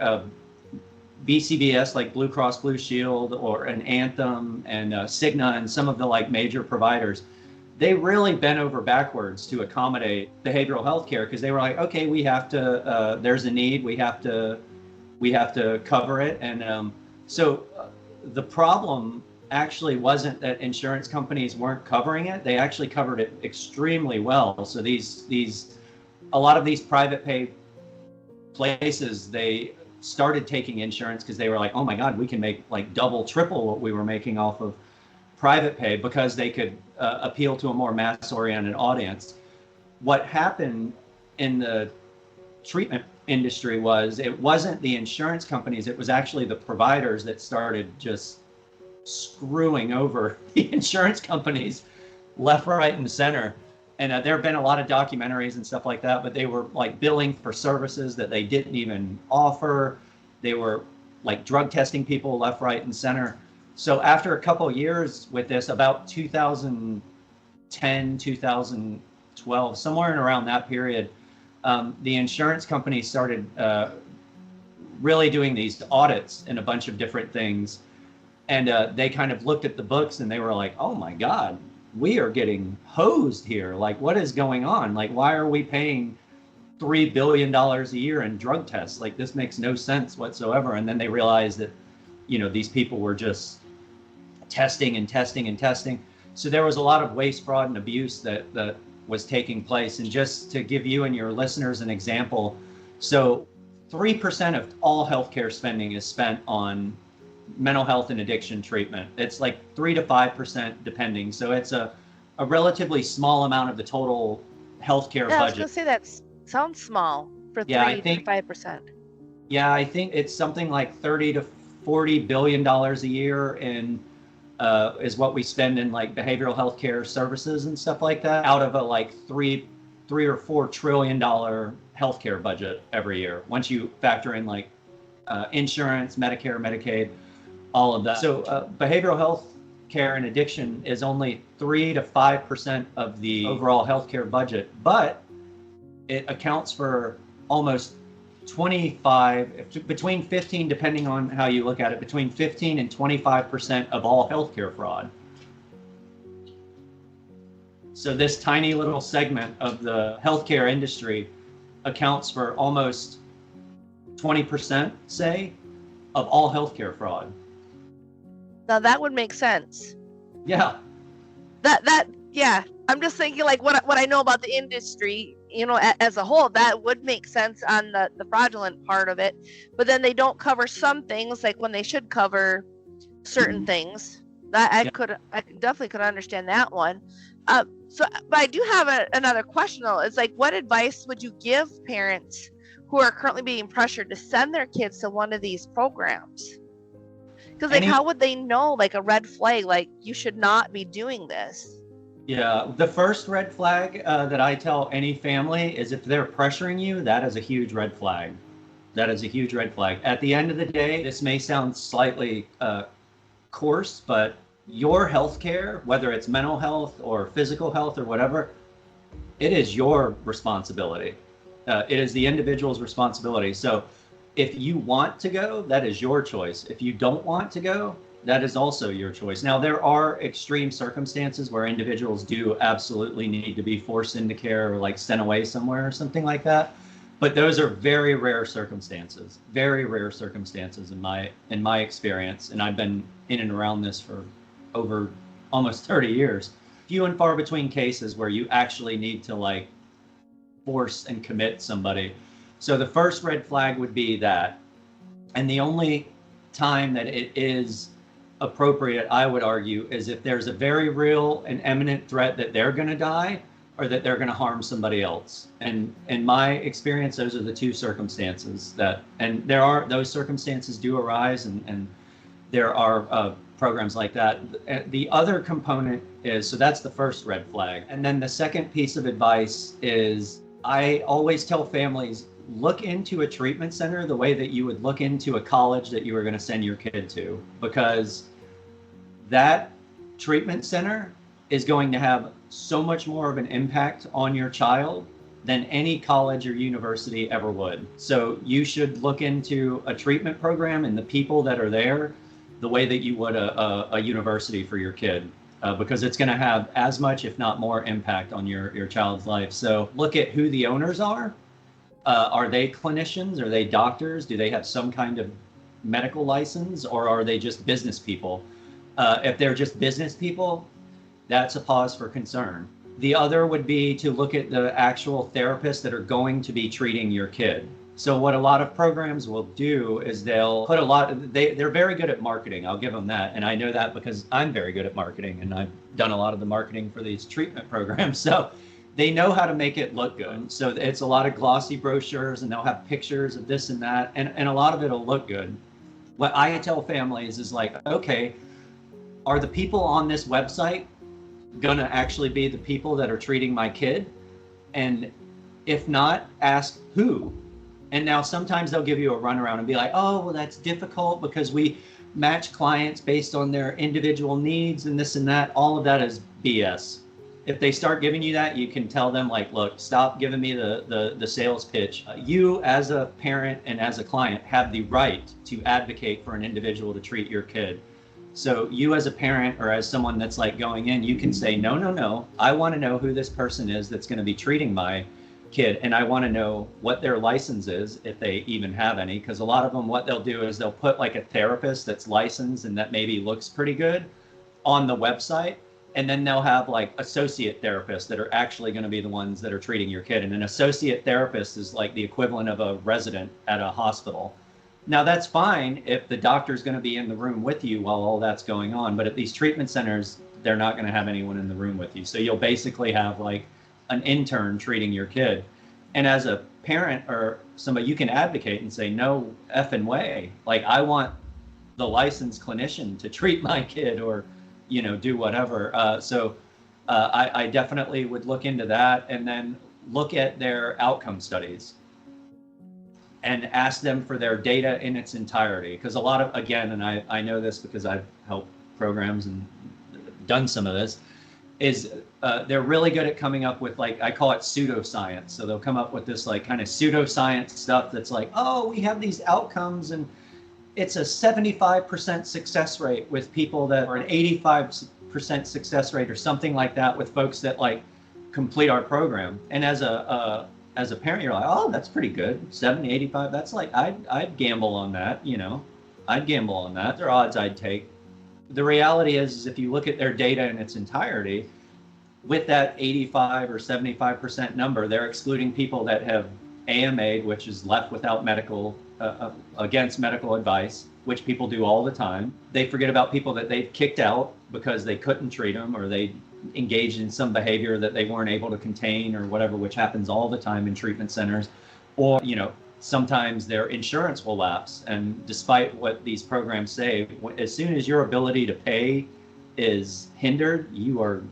BCBS, like Blue Cross Blue Shield, or an Anthem and Cigna, and some of the like major providers, they really bent over backwards to accommodate behavioral health care, because they were like, okay, we have to, there's a need, we have to cover it. And so the problem actually wasn't that insurance companies weren't covering it. They actually covered it extremely well. So a lot of these private pay places, they started taking insurance because they were like, oh my God, we can make like double, triple what we were making off of private pay, because they could appeal to a more mass-oriented audience. What happened in the treatment industry was, it wasn't the insurance companies, it was actually the providers that started just screwing over the insurance companies left, right, and center. And there have been a lot of documentaries and stuff like that, but they were like billing for services that they didn't even offer. They were like drug testing people left, right, and center. So after a couple of years with this, about 2010, 2012, somewhere in around that period, the insurance companies started really doing these audits in a bunch of different things. And they kind of looked at the books and they were like, oh my God, we are getting hosed here. Like, what is going on? Like, why are we paying $3 billion a year in drug tests? Like, this makes no sense whatsoever. And then they realized that, these people were just testing and testing and testing. So there was a lot of waste, fraud, and abuse that was taking place. And just to give you and your listeners an example, so 3% of all healthcare spending is spent on mental health and addiction treatment. It's like 3 to 5% depending. So it's a relatively small amount of the total healthcare budget. I was gonna say that sounds small for 3 to 5%. Yeah, I think it's something like 30 to $40 billion a year in is what we spend in like behavioral health care services and stuff like that, out of a like $3 or $4 trillion healthcare budget every year, once you factor in like insurance, Medicare, Medicaid, all of that. So behavioral health care and addiction is only 3 to 5% of the overall healthcare budget, but it accounts for almost 25, between 15, depending on how you look at it, between 15 and 25% of all healthcare fraud. So this tiny little segment of the healthcare industry accounts for almost 20%, say, of all healthcare fraud. Now that would make sense. Yeah. Yeah. I'm just thinking like what I know about the industry, as a whole, that would make sense on the fraudulent part of it. But then they don't cover some things, like when they should cover certain things. That I definitely could understand that one. But I do have another question though. It's like, what advice would you give parents who are currently being pressured to send their kids to one of these programs? Because like, how would they know, like, a red flag, like you should not be doing this? Yeah, the first red flag that I tell any family is, if they're pressuring you, that is a huge red flag. That is a huge red flag. At the end of the day, this may sound slightly coarse, but your healthcare, whether it's mental health or physical health or whatever, it is your responsibility. It is the individual's responsibility. So if you want to go, that is your choice. If you don't want to go, that is also your choice. Now, there are extreme circumstances where individuals do absolutely need to be forced into care or like sent away somewhere or something like that. But those are very rare circumstances in my experience. And I've been in and around this for over almost 30 years. Few and far between cases where you actually need to like force and commit somebody. So the first red flag would be that. And the only time that it is appropriate, I would argue, is if there's a very real and imminent threat that they're going to die, or that they're going to harm somebody else. And in my experience, those are the two circumstances and those circumstances do arise, and there are programs like that. The other component is, so that's the first red flag. And then the second piece of advice is, I always tell families, look into a treatment center the way that you would look into a college that you were going to send your kid to, because that treatment center is going to have so much more of an impact on your child than any college or university ever would. So you should look into a treatment program and the people that are there the way that you would a university for your kid, because it's going to have as much, if not more, impact on your child's life. So look at who the owners are. Are they clinicians? Are they doctors? Do they have some kind of medical license, or are they just business people? If they're just business people, that's a cause for concern. The other would be to look at the actual therapists that are going to be treating your kid. So what a lot of programs will do is they'll put they're very good at marketing. I'll give them that. And I know that because I'm very good at marketing, and I've done a lot of the marketing for these treatment programs. So they know how to make it look good. So it's a lot of glossy brochures, and they'll have pictures of this and that, and a lot of it'll look good. What I tell families is like, okay, are the people on this website gonna actually be the people that are treating my kid? And if not, ask who. And now sometimes they'll give you a runaround and be like, oh, well, that's difficult because we match clients based on their individual needs and this and that. All of that is BS. If they start giving you that, you can tell them, like, look, stop giving me the sales pitch. You as a parent and as a client have the right to advocate for an individual to treat your kid. So you as a parent or as someone that's like going in, you can say, no, I want to know who this person is that's going to be treating my kid. And I want to know what their license is, if they even have any, because a lot of them, what they'll do is they'll put like a therapist that's licensed and that maybe looks pretty good on the website. And then they'll have like associate therapists that are actually going to be the ones that are treating your kid. And an associate therapist is like the equivalent of a resident at a hospital. Now that's fine if the doctor's going to be in the room with you while all that's going on. But at these treatment centers, they're not going to have anyone in the room with you. So you'll basically have like an intern treating your kid. And as a parent or somebody, you can advocate and say, no effing way. Like, I want the licensed clinician to treat my kid, or, do whatever. So I definitely would look into that, and then look at their outcome studies and ask them for their data in its entirety. Because a lot of, again, and I know this because I've helped programs and done some of this, is they're really good at coming up with, like, I call it pseudoscience. So they'll come up with this like kind of pseudoscience stuff that's like, oh, we have these outcomes and it's a 75% success rate with people that are an 85% success rate or something like that with folks that like complete our program. And as a parent, you're like, oh, that's pretty good. 70, 85, that's like, I'd gamble on that, I'd gamble on that. There are odds I'd take. The reality is if you look at their data in its entirety, with that 85 or 75% number, they're excluding people that have AMA'd, which is left without medical, against medical advice, which people do all the time. They forget about people that they've kicked out because they couldn't treat them, or they engaged in some behavior that they weren't able to contain or whatever, which happens all the time in treatment centers. Or, sometimes their insurance will lapse. And despite what these programs say, as soon as your ability to pay is hindered, you are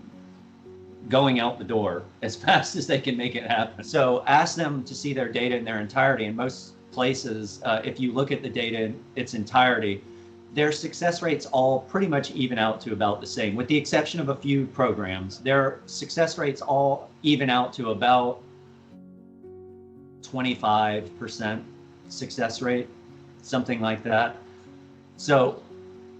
going out the door as fast as they can make it happen. So ask them to see their data in their entirety. In most places, if you look at the data in its entirety, their success rates all pretty much even out to about the same, with the exception of a few programs. Their success rates all even out to about 25% success rate, something like that. So,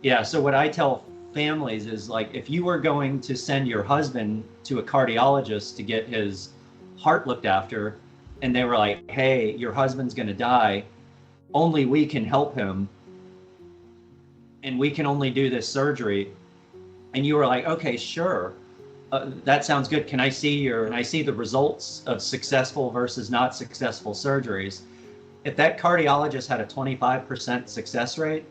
yeah, so what I tell families is, like, if you were going to send your husband to a cardiologist to get his heart looked after, and they were like, hey, your husband's going to die, only we can help him, and we can only do this surgery, and you were like, okay, sure, that sounds good. Can I see the results of successful versus not successful surgeries? If that cardiologist had a 25% success rate,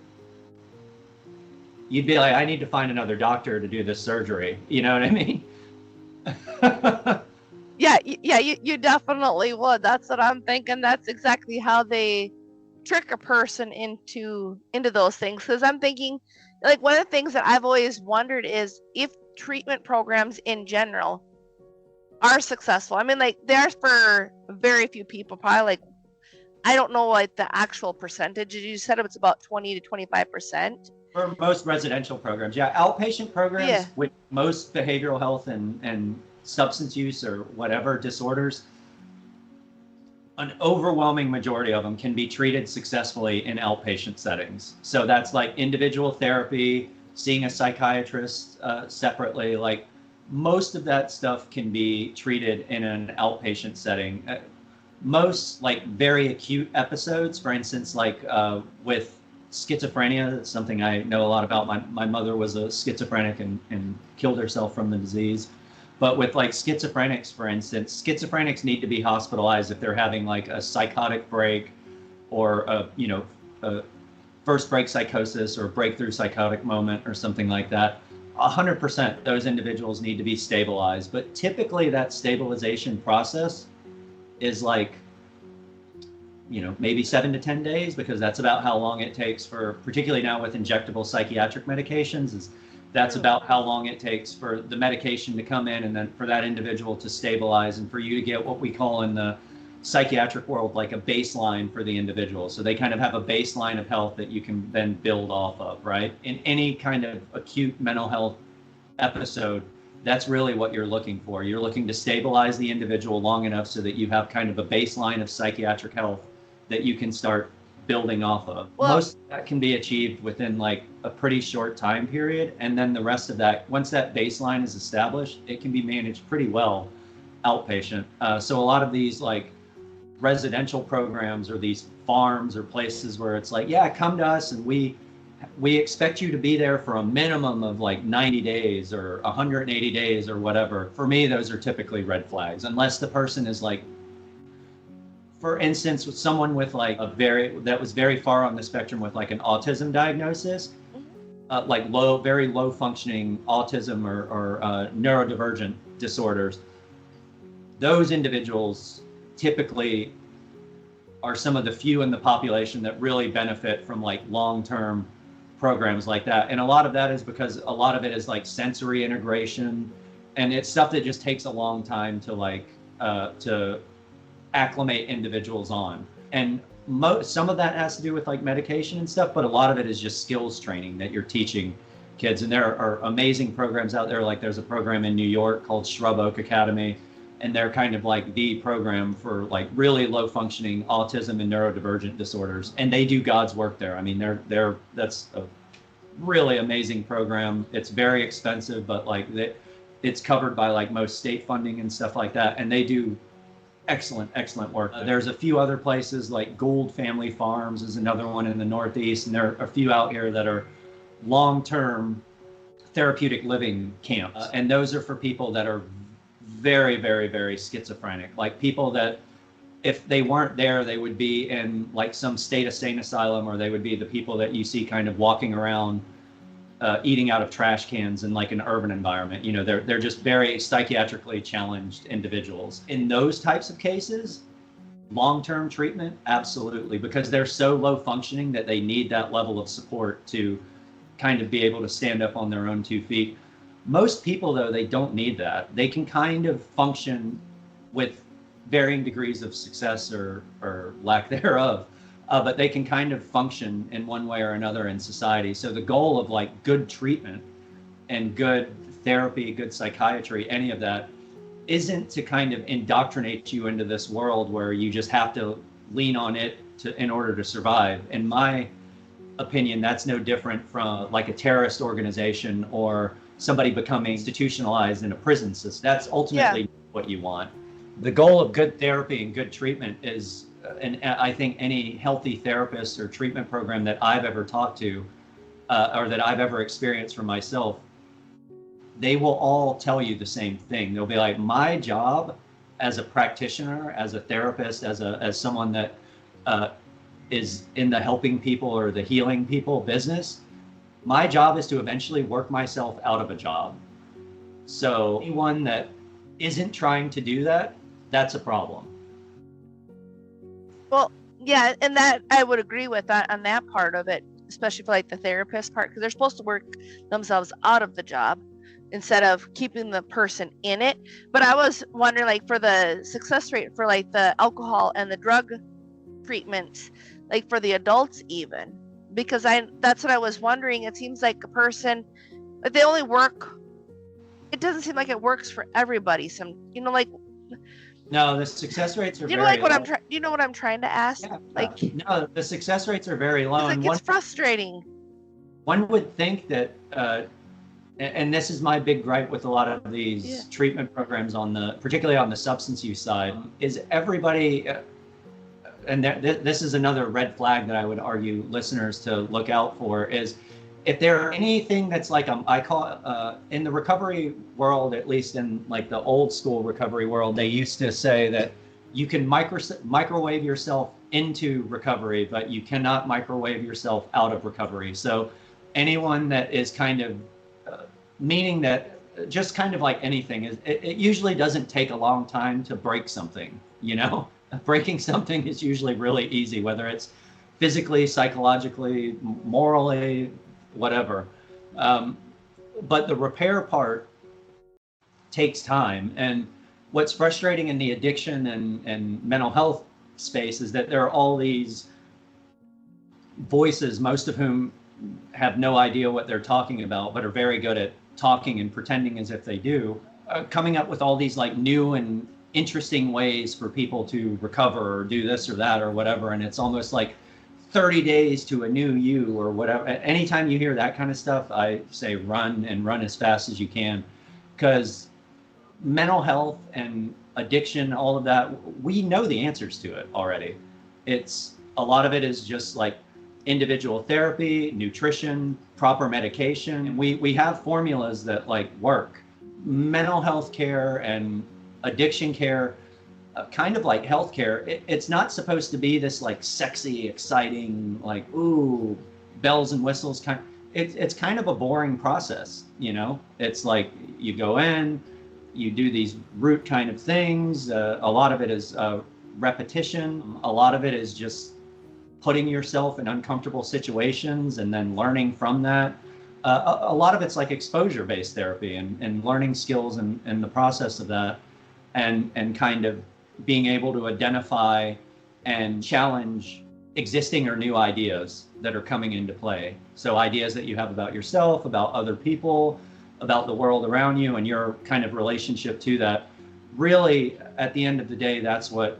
you'd be like, I need to find another doctor to do this surgery. You know what I mean? Yeah, you definitely would. That's what I'm thinking. That's exactly how they trick a person into those things. Because I'm thinking, like, one of the things that I've always wondered is if treatment programs in general are successful. I mean, like, they're for very few people, probably like, I don't know like the actual percentage. You said it was about 20 to 25%. For most residential programs, yeah, outpatient programs Yeah. with most behavioral health and substance use or whatever disorders, an overwhelming majority of them can be treated successfully in outpatient settings. So that's like individual therapy, seeing a psychiatrist separately. Like most of that stuff can be treated in an outpatient setting. Most like very acute episodes, for instance, like with schizophrenia, that's something I know a lot about. My mother was a schizophrenic and killed herself from the disease. But with like schizophrenics, for instance, schizophrenics need to be hospitalized if they're having like a psychotic break or a first break psychosis or breakthrough psychotic moment or something like that. 100% those individuals need to be stabilized. But typically that stabilization process is like, maybe 7 to 10 days, because that's about how long it takes for, particularly now with injectable psychiatric medications, that's about how long it takes for the medication to come in and then for that individual to stabilize and for you to get what we call in the psychiatric world like a baseline for the individual. So they kind of have a baseline of health that you can then build off of, right? In any kind of acute mental health episode, that's really what you're looking for. You're looking to stabilize the individual long enough so that you have kind of a baseline of psychiatric health that you can start building off of. Well, most of that can be achieved within like a pretty short time period. And then the rest of that, once that baseline is established, it can be managed pretty well outpatient. So a lot of these like residential programs or these farms or places where it's like, yeah, come to us and we expect you to be there for a minimum of like 90 days or 180 days or whatever. For me, those are typically red flags, unless the person is like, for instance, with someone with like that was very far on the spectrum with like an autism diagnosis, like very low functioning autism or neurodivergent disorders. Those individuals typically are some of the few in the population that really benefit from like long-term programs like that. And a lot of that is because a lot of it is like sensory integration, and it's stuff that just takes a long time to like to acclimate individuals on. And some of that has to do with like medication and stuff, but a lot of it is just skills training that you're teaching kids. And there are amazing programs out there. Like there's a program in New York called Shrub Oak Academy, and they're kind of like the program for like really low functioning autism and neurodivergent disorders. And they do God's work there. I mean, that's a really amazing program. It's very expensive, but like it's covered by like most state funding and stuff like that. And they do excellent work. There's a few other places like Gould Family Farms is another one in the Northeast. And there are a few out here that are long-term therapeutic living camps. And those are for people that are very schizophrenic, like people that if they weren't there, they would be in like some state asylum, or they would be the people that you see kind of walking around eating out of trash cans in like an urban environment. They're just very psychiatrically challenged individuals. In those types of cases, long-term treatment, absolutely, because they're so low functioning that they need that level of support to kind of be able to stand up on their own 2 feet. Most people, though, they don't need that. They can kind of function with varying degrees of success or lack thereof, but they can kind of function in one way or another in society. So the goal of like good treatment and good therapy, good psychiatry, any of that, isn't to kind of indoctrinate you into this world where you just have to lean on it in order to survive. In my opinion, that's no different from like a terrorist organization or somebody becoming institutionalized in a prison system. That's ultimately what you want. The goal of good therapy and good treatment is, and I think any healthy therapist or treatment program that I've ever talked to, or that I've ever experienced for myself, they will all tell you the same thing. They'll be like, my job as a practitioner, as a therapist, as someone that is in the helping people or the healing people business, my job is to eventually work myself out of a job. So anyone that isn't trying to do that that's a problem. Well, yeah, and that I would agree with that on that part of it, especially for like the therapist part, because they're supposed to work themselves out of the job instead of keeping the person in it. But I was wondering, like, for the success rate for like the alcohol and the drug treatments, like for the adults even, because that's what I was wondering. It seems like a person, like they only work. It doesn't seem like it works for everybody. Like. No, the success rates are You know, very like what low. I'm trying. You know what I'm trying to ask? Yeah, Like, no, the success rates are very low. like And it's frustrating. one would think that, and this is my big gripe with a lot of these treatment programs particularly on the substance use side, is everybody, and this is another red flag that I would argue listeners to look out for, is if there anything that's like, I call in the recovery world, at least in like the old school recovery world, they used to say that you can microwave yourself into recovery, but you cannot microwave yourself out of recovery. So anyone that is kind of, meaning that just kind of like anything, it usually doesn't take a long time to break something, Breaking something is usually really easy, whether it's physically, psychologically, morally, whatever. But the repair part takes time. And what's frustrating in the addiction and mental health space is that there are all these voices, most of whom have no idea what they're talking about, but are very good at talking and pretending as if they do, coming up with all these like new and interesting ways for people to recover or do this or that or whatever. And it's almost like 30 days to a new you or whatever. Anytime you hear that kind of stuff, I say run as fast as you can, because mental health and addiction, all of that, we know the answers to it already. A lot of it is just like individual therapy, nutrition, proper medication. We have formulas that like work. Mental health care and addiction care, kind of like healthcare, it's not supposed to be this like sexy, exciting, like, ooh, bells and whistles kind. It's kind of a boring process, It's like you go in, you do these root kind of things. A lot of it is repetition. A lot of it is just putting yourself in uncomfortable situations and then learning from that. A lot of it's like exposure-based therapy and learning skills and the process of that, and kind of being able to identify and challenge existing or new ideas that are coming into play. So ideas that you have about yourself, about other people, about the world around you, and your kind of relationship to that. Really, at the end of the day, that's what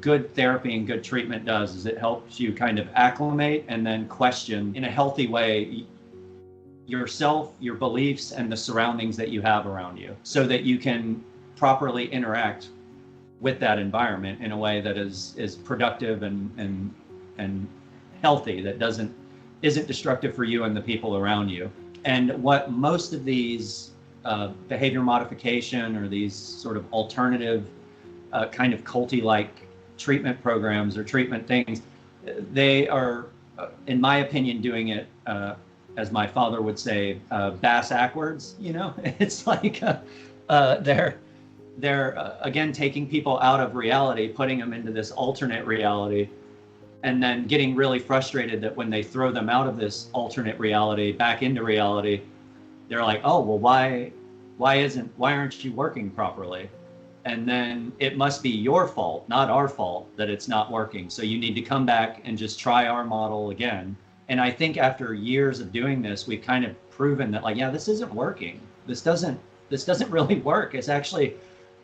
good therapy and good treatment does, is it helps you kind of acclimate and then question in a healthy way yourself, your beliefs, and the surroundings that you have around you, so that you can properly interact with that environment in a way that is beneficial and healthy, that isn't destructive for you and the people around you. And what most of these behavior modification or these sort of alternative kind of culty-like treatment programs or treatment things, they are, in my opinion, doing it, as my father would say, bass backwards. It's like they're again taking people out of reality, putting them into this alternate reality, and then getting really frustrated that when they throw them out of this alternate reality back into reality, they're like, oh, well, why aren't you working properly? And then it must be your fault, not our fault, that it's not working. So you need to come back and just try our model again. And I think after years of doing this, we've kind of proven that, like, yeah, this isn't working. This doesn't really work. It's actually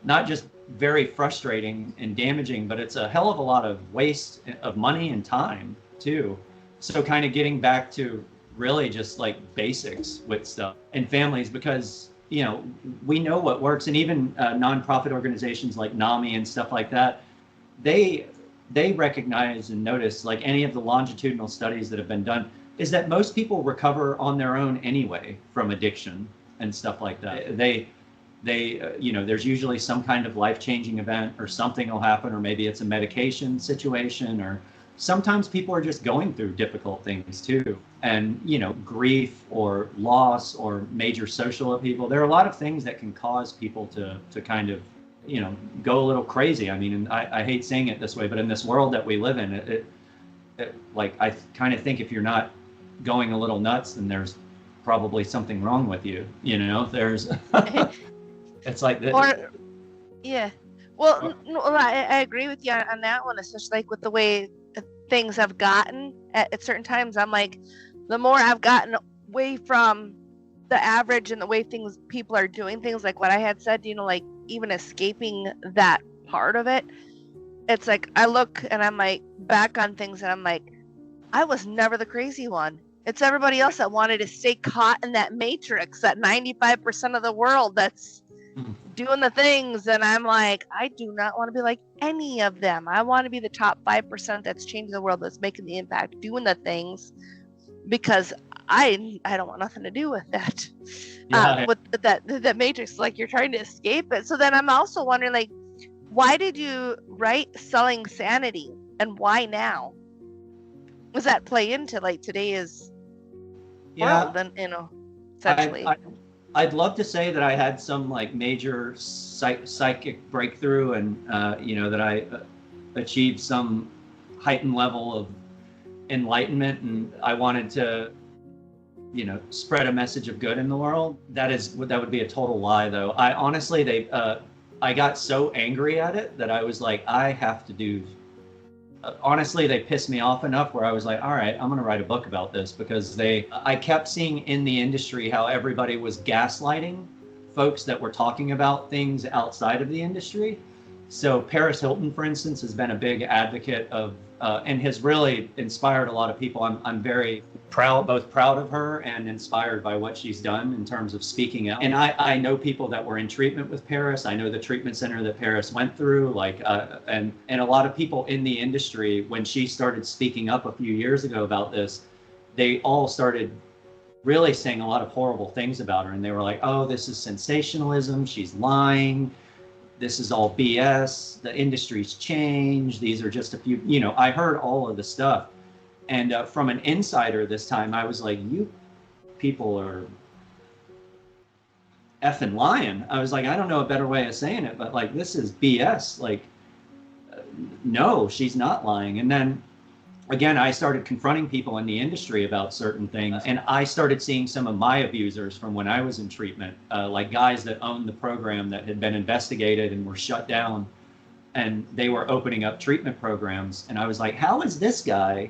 not just very frustrating and damaging, but it's a hell of a lot of waste of money and time too. So kind of getting back to really just like basics with stuff and families, because we know what works. And even nonprofit organizations like NAMI and stuff like that, they recognize and notice, like any of the longitudinal studies that have been done, is that most people recover on their own anyway from addiction and stuff like that. They there's usually some kind of life-changing event, or something will happen, or maybe it's a medication situation, or sometimes people are just going through difficult things too. And, grief or loss or major social upheaval. There are a lot of things that can cause people to kind of go a little crazy. I mean, and I hate saying it this way, but in this world that we live in, like, I kind of think if you're not going a little nuts, then there's probably something wrong with you. There's, it's like this. Or, yeah. Well, no, I agree with you on that one, especially like with the way things have gotten at certain times. I'm like, the more I've gotten away from the average and the way people are doing things, like what I had said, like even escaping that part of it, it's like I look and I'm like back on things and I'm like, I was never the crazy one. It's everybody else that wanted to stay caught in that matrix, that 95% of the world that's doing the things. And I'm like, I do not want to be like any of them. I want to be the top 5% that's changing the world, that's making the impact, doing the things, because I don't want nothing to do with that. With that matrix, like you're trying to escape it. So then I'm also wondering, like, why did you write Selling Sanity, and why now? Does that play into like today's world? And essentially, I'd love to say that I had some like major psychic breakthrough, and that I achieved some heightened level of enlightenment, and I wanted to spread a message of good in the world. That would be a total lie, though. I honestly, I got so angry at it that I was like, I have to do. Honestly, they pissed me off enough where I was like, all right, I'm going to write a book about this, because I kept seeing in the industry how everybody was gaslighting folks that were talking about things outside of the industry. So Paris Hilton, for instance, has been a big advocate of, and has really inspired a lot of people. I'm very both proud of her and inspired by what she's done in terms of speaking out. And I know people that were in treatment with Paris. I know the treatment center that Paris went through, and a lot of people in the industry, when she started speaking up a few years ago about this, they all started really saying a lot of horrible things about her. And they were like, oh, this is sensationalism. She's lying. This is all BS. The industry's changed. These are just a few, I heard all of the stuff. And from an insider this time, I was like, you people are effing lying. I was like, I don't know a better way of saying it, but like, this is BS. Like, no, she's not lying. And then again, I started confronting people in the industry about certain things. And I started seeing some of my abusers from when I was in treatment, like guys that owned the program that had been investigated and were shut down. And they were opening up treatment programs. And I was like, how is this guy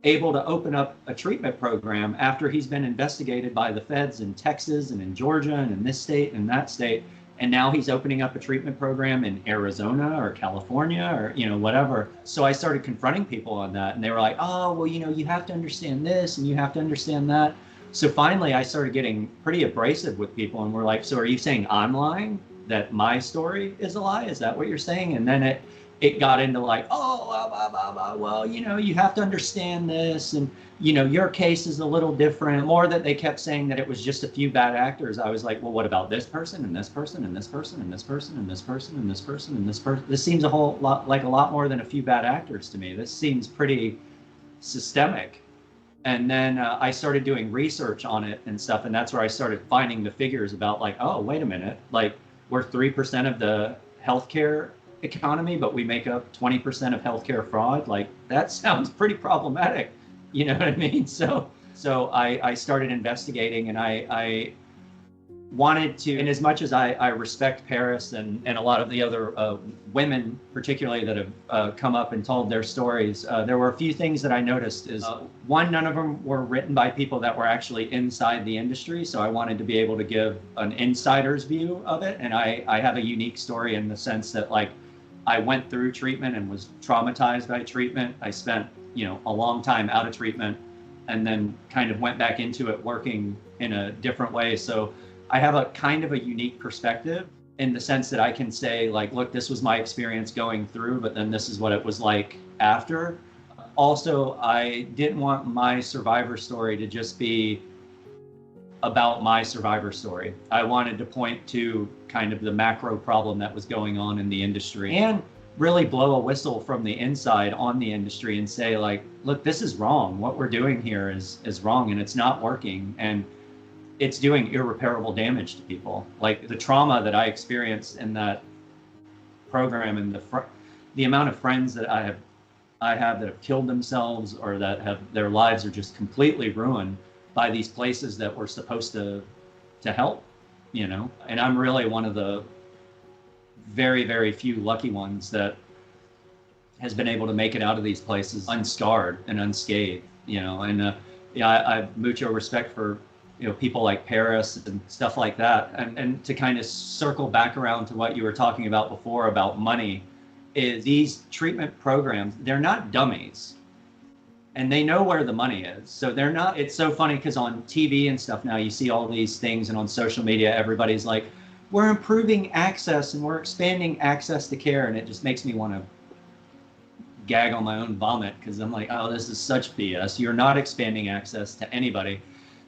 able to open up a treatment program after he's been investigated by the feds in Texas and in Georgia and in this state and that state? And now he's opening up a treatment program in Arizona or California or, whatever. So I started confronting people on that, and they were like, oh, well, you have to understand this and you have to understand that. So finally I started getting pretty abrasive with people, and we're like, so are you saying I'm lying? That my story is a lie? Is that what you're saying? And then it got into like, oh, blah, blah, blah. Well, you have to understand this, and your case is a little different. The more that they kept saying that it was just a few bad actors, I was like, well, what about this person and this person and this person and this person and this person and this person and this person? This seems a whole lot like a lot more than a few bad actors to me. This seems pretty systemic. And then I started doing research on it and stuff, and that's where I started finding the figures about like, oh, wait a minute, like we're 3% of the healthcare economy, but we make up 20% of healthcare fraud. Like, that sounds pretty problematic. You know what I mean? So I started investigating, and I wanted to, and as much as I respect Paris and a lot of the other women, particularly that have come up and told their stories, there were a few things that I noticed is, one, none of them were written by people that were actually inside the industry. So I wanted to be able to give an insider's view of it. And I have a unique story in the sense that, like, I went through treatment and was traumatized by treatment. I spent, a long time out of treatment, and then kind of went back into it working in a different way. So I have a kind of a unique perspective in the sense that I can say, like, look, this was my experience going through, but then this is what it was like after. Also, I didn't want my survivor story to just be about my survivor story. I wanted to point to kind of the macro problem that was going on in the industry, and really blow a whistle from the inside on the industry and say, like, look, this is wrong. What we're doing here is wrong, and it's not working, and it's doing irreparable damage to people. Like, the trauma that I experienced in that program, and the amount of friends that I have that have killed themselves or that have their lives are just completely ruined by these places that were supposed to help, you know. And I'm really one of the very, very few lucky ones that has been able to make it out of these places unscarred and unscathed, you know. And yeah, I have mucho respect for, you know, people like Paris and stuff like that. And to kind of circle back around to what you were talking about before about money, is these treatment programs, they're not dummies, and they know where the money is. So they're not, it's so funny because on TV and stuff now you see all these things, and on social media everybody's like, we're improving access and we're expanding access to care, and it just makes me want to gag on my own vomit, because I'm like, oh, this is such BS. You're not expanding access to anybody,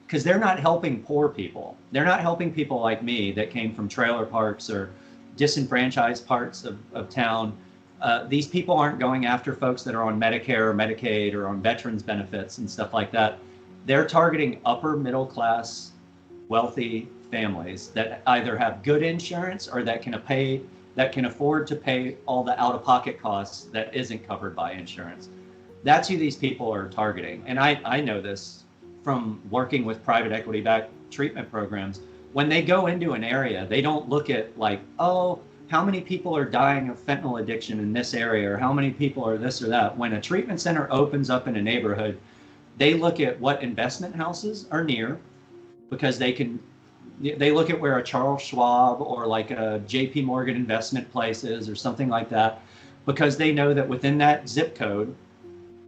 because they're not helping poor people. They're not helping people like me that came from trailer parks or disenfranchised parts of town. These people aren't going after folks that are on Medicare or Medicaid or on veterans benefits and stuff like that. They're targeting upper middle class, wealthy families that either have good insurance or that can afford to pay all the out-of-pocket costs that isn't covered by insurance. That's who these people are targeting. And I know this from working with private equity-backed treatment programs. When they go into an area, they don't look at like, oh, how many people are dying of fentanyl addiction in this area, or how many people are this or that. When a treatment center opens up in a neighborhood, they look at what investment houses are near, because they look at where a Charles Schwab or like a JP Morgan investment place is or something like that, because they know that within that zip code,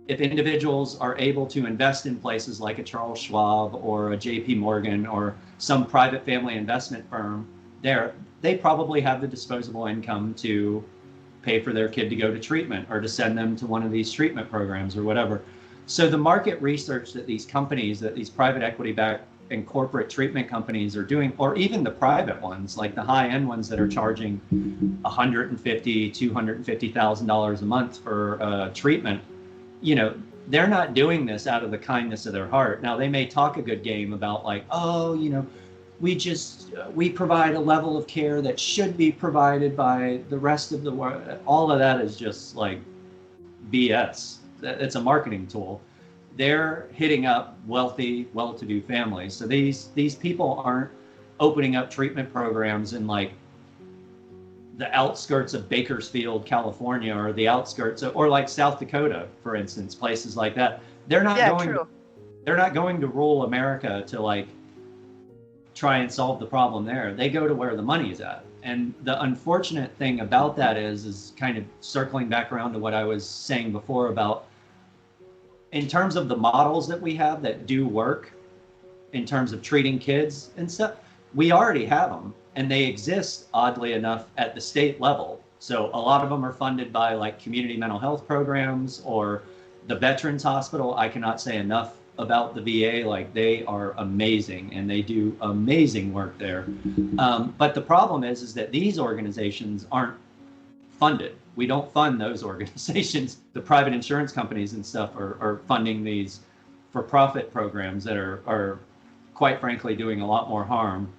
if individuals are able to invest in places like a Charles Schwab or a JP Morgan or some private family investment firm, they probably have the disposable income to pay for their kid to go to treatment or to send them to one of these treatment programs or whatever. So the market research that these companies, that these private equity-backed and corporate treatment companies are doing, or even the private ones, like the high-end ones that are charging $150,000, $250,000 a month for treatment, you know, they're not doing this out of the kindness of their heart. Now, they may talk a good game about like, oh, you know, we provide a level of care that should be provided by the rest of the world. All of that is just like BS. It's a marketing tool. They're hitting up wealthy, well-to-do families. So these people aren't opening up treatment programs in like the outskirts of Bakersfield, California, or the outskirts of, or like South Dakota, for instance, places like that. They're not going to rural America to like try and solve the problem there. They go to where the money is at. And the unfortunate thing about that is kind of circling back around to what I was saying before about, in terms of the models that we have that do work in terms of treating kids and stuff, we already have them, and they exist, oddly enough, at the state level. So a lot of them are funded by like community mental health programs or the Veterans Hospital. I cannot say enough about the VA. Like, they are amazing and they do amazing work there. But the problem is that these organizations aren't funded. We don't fund those organizations. The private insurance companies and stuff are funding these for-profit programs that are quite frankly doing a lot more harm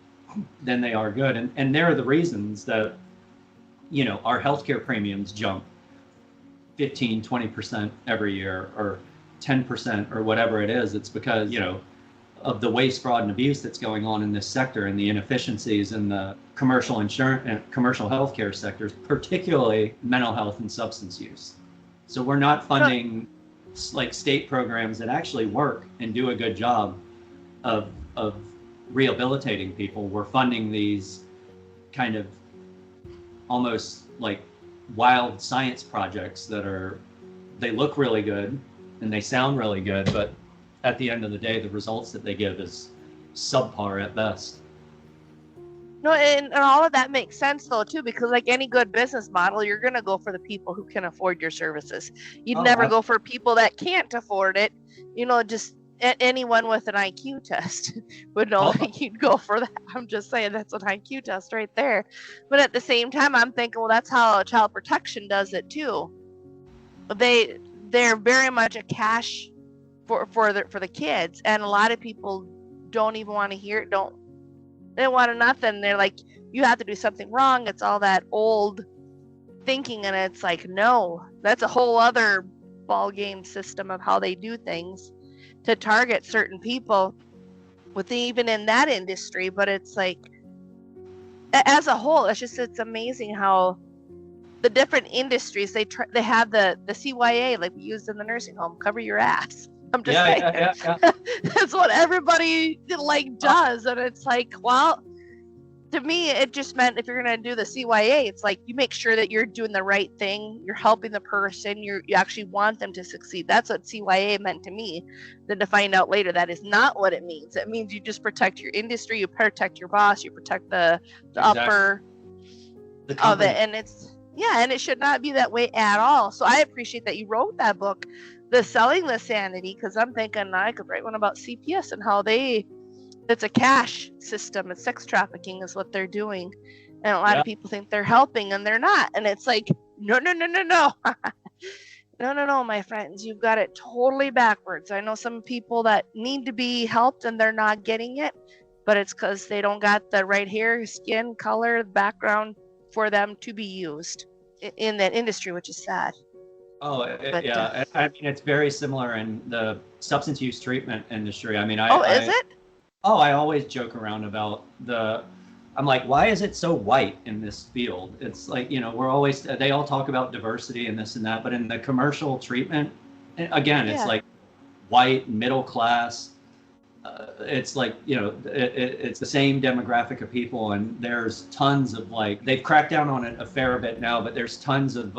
than they are good. And they're the reasons that, you know, our healthcare premiums jump 15, 20% every year, or 10% or whatever it is. It's because, you know, of the waste, fraud, and abuse that's going on in this sector, and the inefficiencies in the commercial insurance and commercial healthcare sectors, particularly mental health and substance use. So we're not funding like state programs that actually work and do a good job of rehabilitating people. We're funding these kind of almost like wild science projects that they look really good and they sound really good, but at the end of the day, the results that they give is subpar at best. No, and all of that makes sense though too, because like any good business model, you're gonna go for the people who can afford your services. You'd never go for people that can't afford it. You know, just anyone with an IQ test would know that you'd go for that. I'm just saying, that's an IQ test right there. But at the same time, I'm thinking, well, that's how child protection does it too. They're very much a cash for the kids, and a lot of people don't even want to hear it. They don't want nothing. They're like, you have to do something wrong. It's all that old thinking, and it's like, no, that's a whole other ball game system of how they do things to target certain people with even in that industry. But it's like, as a whole, it's amazing how the different industries they have the CYA like we used in the nursing home, cover your ass. I'm just saying. Yeah. That's what everybody like does, and it's like, well, to me, it just meant if you're going to do the CYA, it's like you make sure that you're doing the right thing, you're helping the person, you actually want them to succeed. That's what CYA meant to me. Then to find out later that is not what it means. It means you just protect your industry, you protect your boss, you protect the exactly. upper of it, and and it should not be that way at all. So I appreciate that you wrote that book, The Selling the Sanity, because I'm thinking I could write one about CPS and how it's a cash system. It's sex trafficking is what they're doing. And a lot of people think they're helping and they're not. And it's like, no. No, my friends, you've got it totally backwards. I know some people that need to be helped and they're not getting it, but it's because they don't got the right hair, skin, color, background for them to be used in that industry, which is sad. Oh, yeah. I mean, it's very similar in the substance use treatment industry. I mean, is it? Oh, I always joke around about I'm like, why is it so white in this field? It's like, they all talk about diversity and this and that, but in the commercial treatment, again, it's like white, middle class. It's like, it's the same demographic of people, and there's tons of they've cracked down on it a fair bit now, but there's tons of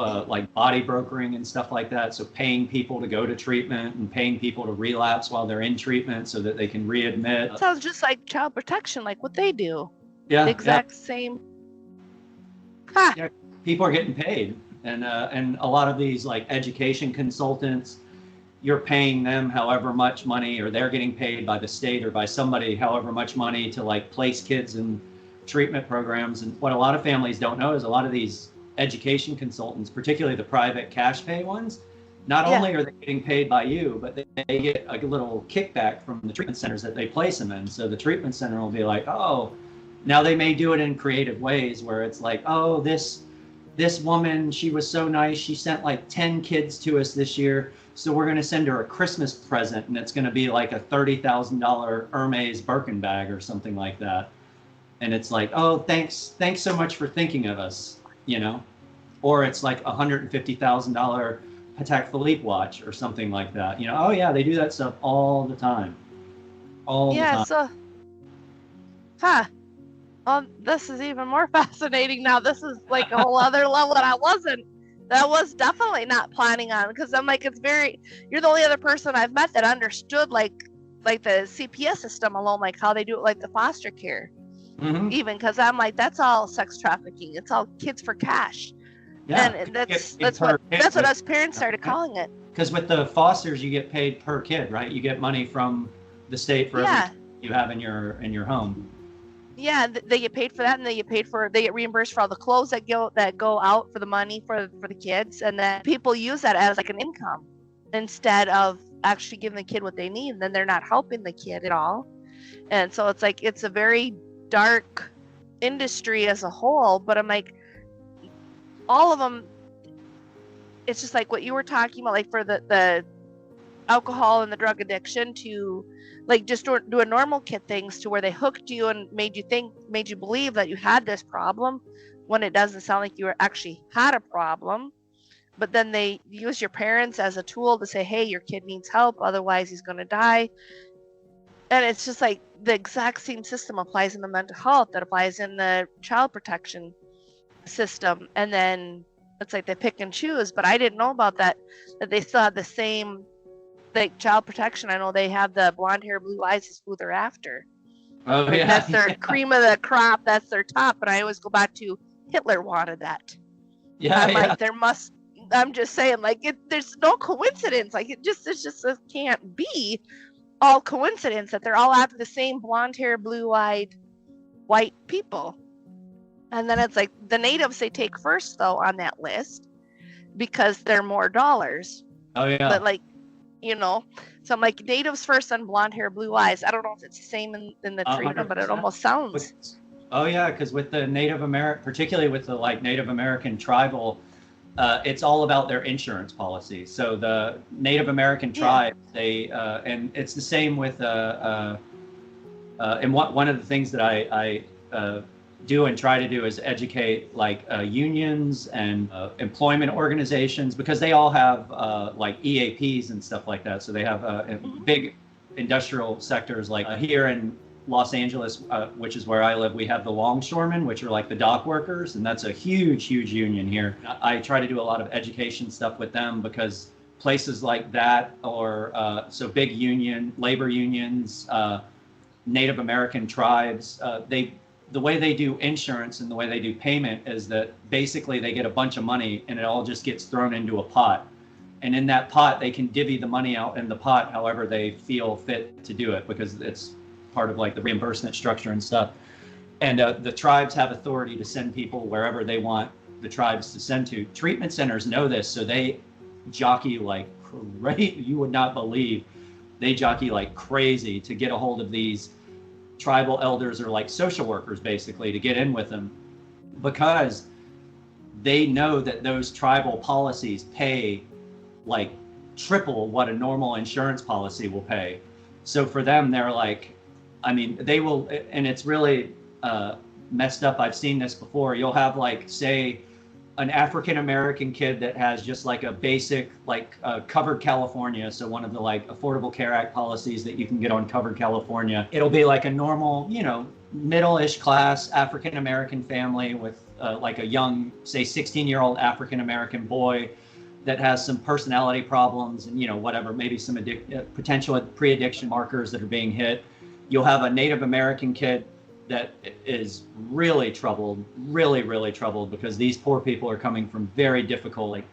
body brokering and stuff like that. So paying people to go to treatment and paying people to relapse while they're in treatment so that they can readmit. Sounds just like child protection, like what they do. Yeah. The exact same. Yeah, people are getting paid, and a lot of these education consultants, you're paying them however much money, or they're getting paid by the state or by somebody however much money to place kids in treatment programs. And what a lot of families don't know is a lot of these education consultants, particularly the private cash pay ones, not only are they getting paid by you, but they get a little kickback from the treatment centers that they place them in. So the treatment center will be like, oh, now they may do it in creative ways where it's like, oh, this woman, she was so nice, she sent 10 kids to us this year, so we're going to send her a Christmas present, and it's going to be a $30,000 Hermes Birkin bag or something like that. And it's like, oh, thanks so much for thinking of us, or it's $150,000 Patek Philippe watch or something like that. Oh yeah, they do that stuff all the time. All the time. Yeah, so this is even more fascinating now. This is a whole other level that was definitely not planning on, because I'm like, you're the only other person I've met that understood the CPS system alone, how they do it, the foster care. Mm-hmm. Even because I'm like, that's all sex trafficking. It's all kids for cash. Yeah, and that's what us parents started calling it. Because with the fosters, you get paid per kid, right? You get money from the state for every kid you have in your home. Yeah, they get paid for that, and they get reimbursed for all the clothes that go out for the money for the kids, and then people use that as an income instead of actually giving the kid what they need. And then they're not helping the kid at all, and so it's a very dark industry as a whole. But I'm like, all of them, it's just what you were talking about, for the alcohol and the drug addiction, to just do a normal kid things to where they hooked you and made you believe that you had this problem when it doesn't sound like you actually had a problem. But then they use your parents as a tool to say, hey, your kid needs help, otherwise he's going to die. And it's just the exact same system applies in the mental health that applies in the child protection system. And then it's they pick and choose. But I didn't know about that they still had the same child protection. I know they have the blonde hair, blue eyes is who they're after. Oh yeah, that's their cream of the crop. That's their top. And I always go back to Hitler wanted that. Yeah, I'm just saying, there's no coincidence. It just can't be all coincidence that they're all after the same blonde hair, blue eyed, white people. And then it's the natives they take first though on that list because they're more dollars. Oh yeah, but so I'm natives first and blonde hair, blue eyes. I don't know if it's the same in the treatment, but it almost sounds. Oh yeah, because with the Native American, particularly with the Native American tribal it's all about their insurance policy. So the Native American tribes, they and it's the same with and one of the things that I do and try to do is educate like unions and employment organizations, because they all have like EAPs and stuff like that. So they have big industrial sectors like here in Los Angeles, which is where I live, we have the longshoremen, which are like the dock workers, and that's a huge union here. I try to do a lot of education stuff with them, because places like that, or so big labor unions, Native American tribes, the way they do insurance and the way they do payment is that basically they get a bunch of money and it all just gets thrown into a pot. And in that pot, they can divvy the money out in the pot however they feel fit to do it, because it's part of like the reimbursement structure and stuff. And the tribes have authority to send people wherever they want the tribes to send to. Treatment centers know this, so they jockey like crazy. You would not believe, they jockey like crazy to get a hold of these tribal elders, or like social workers basically, to get in with them, because they know that those tribal policies pay like triple what a normal insurance policy will pay. So for them, they're like, I mean, they will, and it's really messed up. I've seen this before. You'll have like, say, an African American kid that has just like a basic, like Covered California. So one of the like Affordable Care Act policies that you can get on Covered California. It'll be like a normal, you know, middle-ish class African American family with like a young, say 16-year-old African American boy that has some personality problems and, you know, whatever, maybe some potential pre-addiction markers that are being hit. You'll have a Native American kid that is really troubled, really troubled, because these poor people are coming from very difficult, like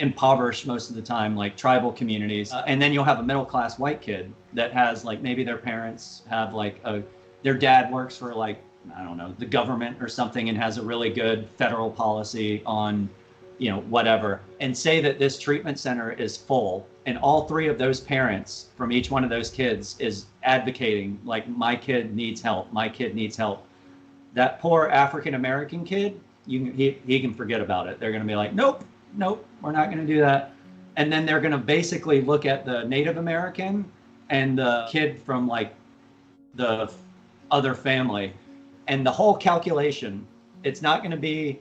impoverished most of the time, like tribal communities. And then you'll have a middle-class white kid that has like, maybe their parents have like their dad works for like, I don't know, the government or something, and has a really good federal policy on, you know, whatever. And say that this treatment center is full, and all three of those parents from each one of those kids is advocating like, my kid needs help, my kid needs help. That poor African American kid, he can forget about it. They're going to be like, nope, we're not going to do that. And then they're going to basically look at the Native American and the kid from like the other family, and the whole calculation, it's not going to be,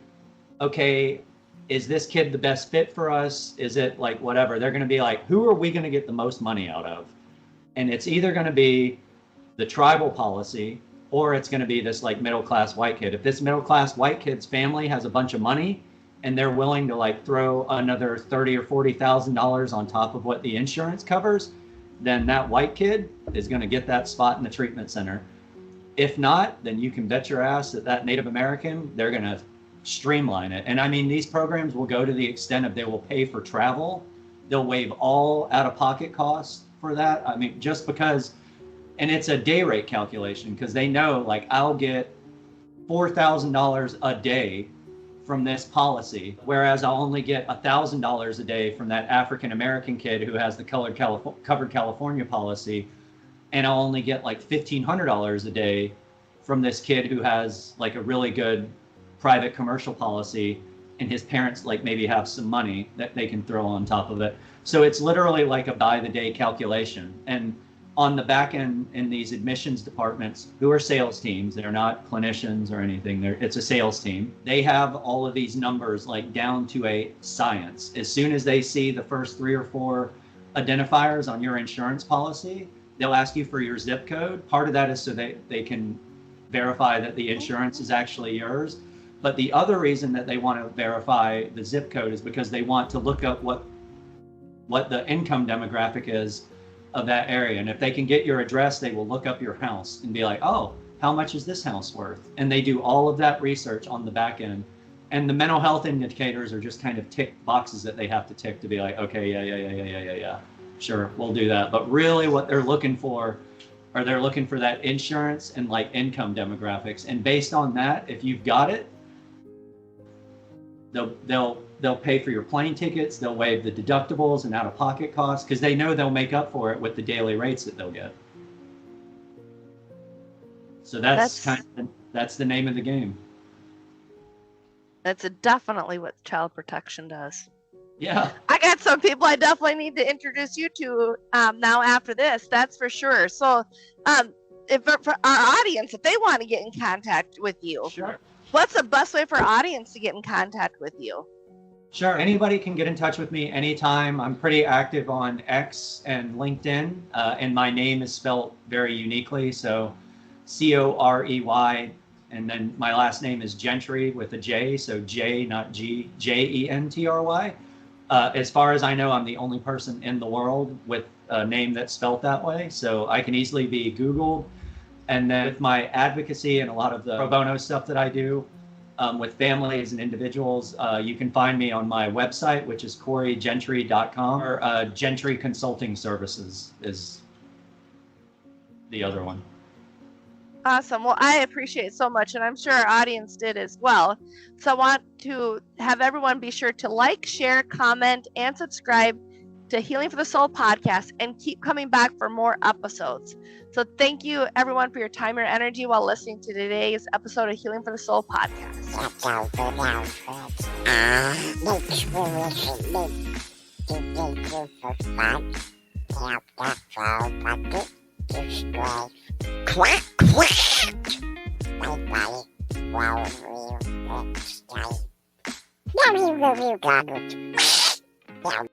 okay, is this kid the best fit for us? Is it like whatever? They're going to be like, who are we going to get the most money out of? And it's either going to be the tribal policy, or it's going to be this like middle-class white kid. If this middle-class white kid's family has a bunch of money and they're willing to like throw another $30,000 or $40,000 on top of what the insurance covers, then that white kid is going to get that spot in the treatment center. If not, then you can bet your ass that Native American, they're going to streamline it. And I mean, these programs will go to the extent of they will pay for travel. They'll waive all out-of-pocket costs for that. I mean, just because, and it's a day rate calculation, because they know like, I'll get $4,000 a day from this policy, whereas I'll only get $1,000 a day from that African American kid who has the Covered California policy, and I'll only get like $1,500 a day from this kid who has like a really good private commercial policy, and his parents like maybe have some money that they can throw on top of it. So it's literally like a by the day calculation. And on the back end in these admissions departments, who are sales teams, they're not clinicians or anything, it's a sales team. They have all of these numbers like down to a science. As soon as they see the first 3 or 4 identifiers on your insurance policy, they'll ask you for your zip code. Part of that is so they can verify that the insurance is actually yours. But the other reason that they want to verify the zip code is because they want to look up what the income demographic is of that area. And if they can get your address, they will look up your house and be like, oh, how much is this house worth? And they do all of that research on the back end. And the mental health indicators are just kind of tick boxes that they have to tick to be like, okay, yeah, sure, we'll do that. But really what they're looking for, are they're looking for that insurance and like income demographics. And based on that, if you've got it, they'll pay for your plane tickets, they'll waive the deductibles and out-of-pocket costs, because they know they'll make up for it with the daily rates that they'll get. So that's the name of the game. That's definitely what child protection does. Yeah. I got some people I definitely need to introduce you to now after this. That's for sure. So, if for our audience, if they want to get in contact with you, Sure. what's the best way for our audience to get in contact with you? Sure. Anybody can get in touch with me anytime. I'm pretty active on X and LinkedIn, and my name is spelled very uniquely. So Corey, and then my last name is Jentry with a J. So J, not G, Jentry. As far as I know, I'm the only person in the world with a name that's spelled that way. So I can easily be Googled. And then with my advocacy and a lot of the pro bono stuff that I do, with families and individuals, you can find me on my website, which is CoreyJentry.com, or Jentry Consulting Services is the other one. Awesome. Well, I appreciate it so much, and I'm sure our audience did as well. So I want to have everyone be sure to like, share, comment, and subscribe to Healing for the Soul podcast, and keep coming back for more episodes. So thank you, everyone, for your time and energy while listening to today's episode of Healing for the Soul podcast. That's all good outfit. Make sure you submit to thank you for fun. Tap that follow button. Subscribe. Quack, quack. Bye-bye. Well, we next time. Now we will be gathered.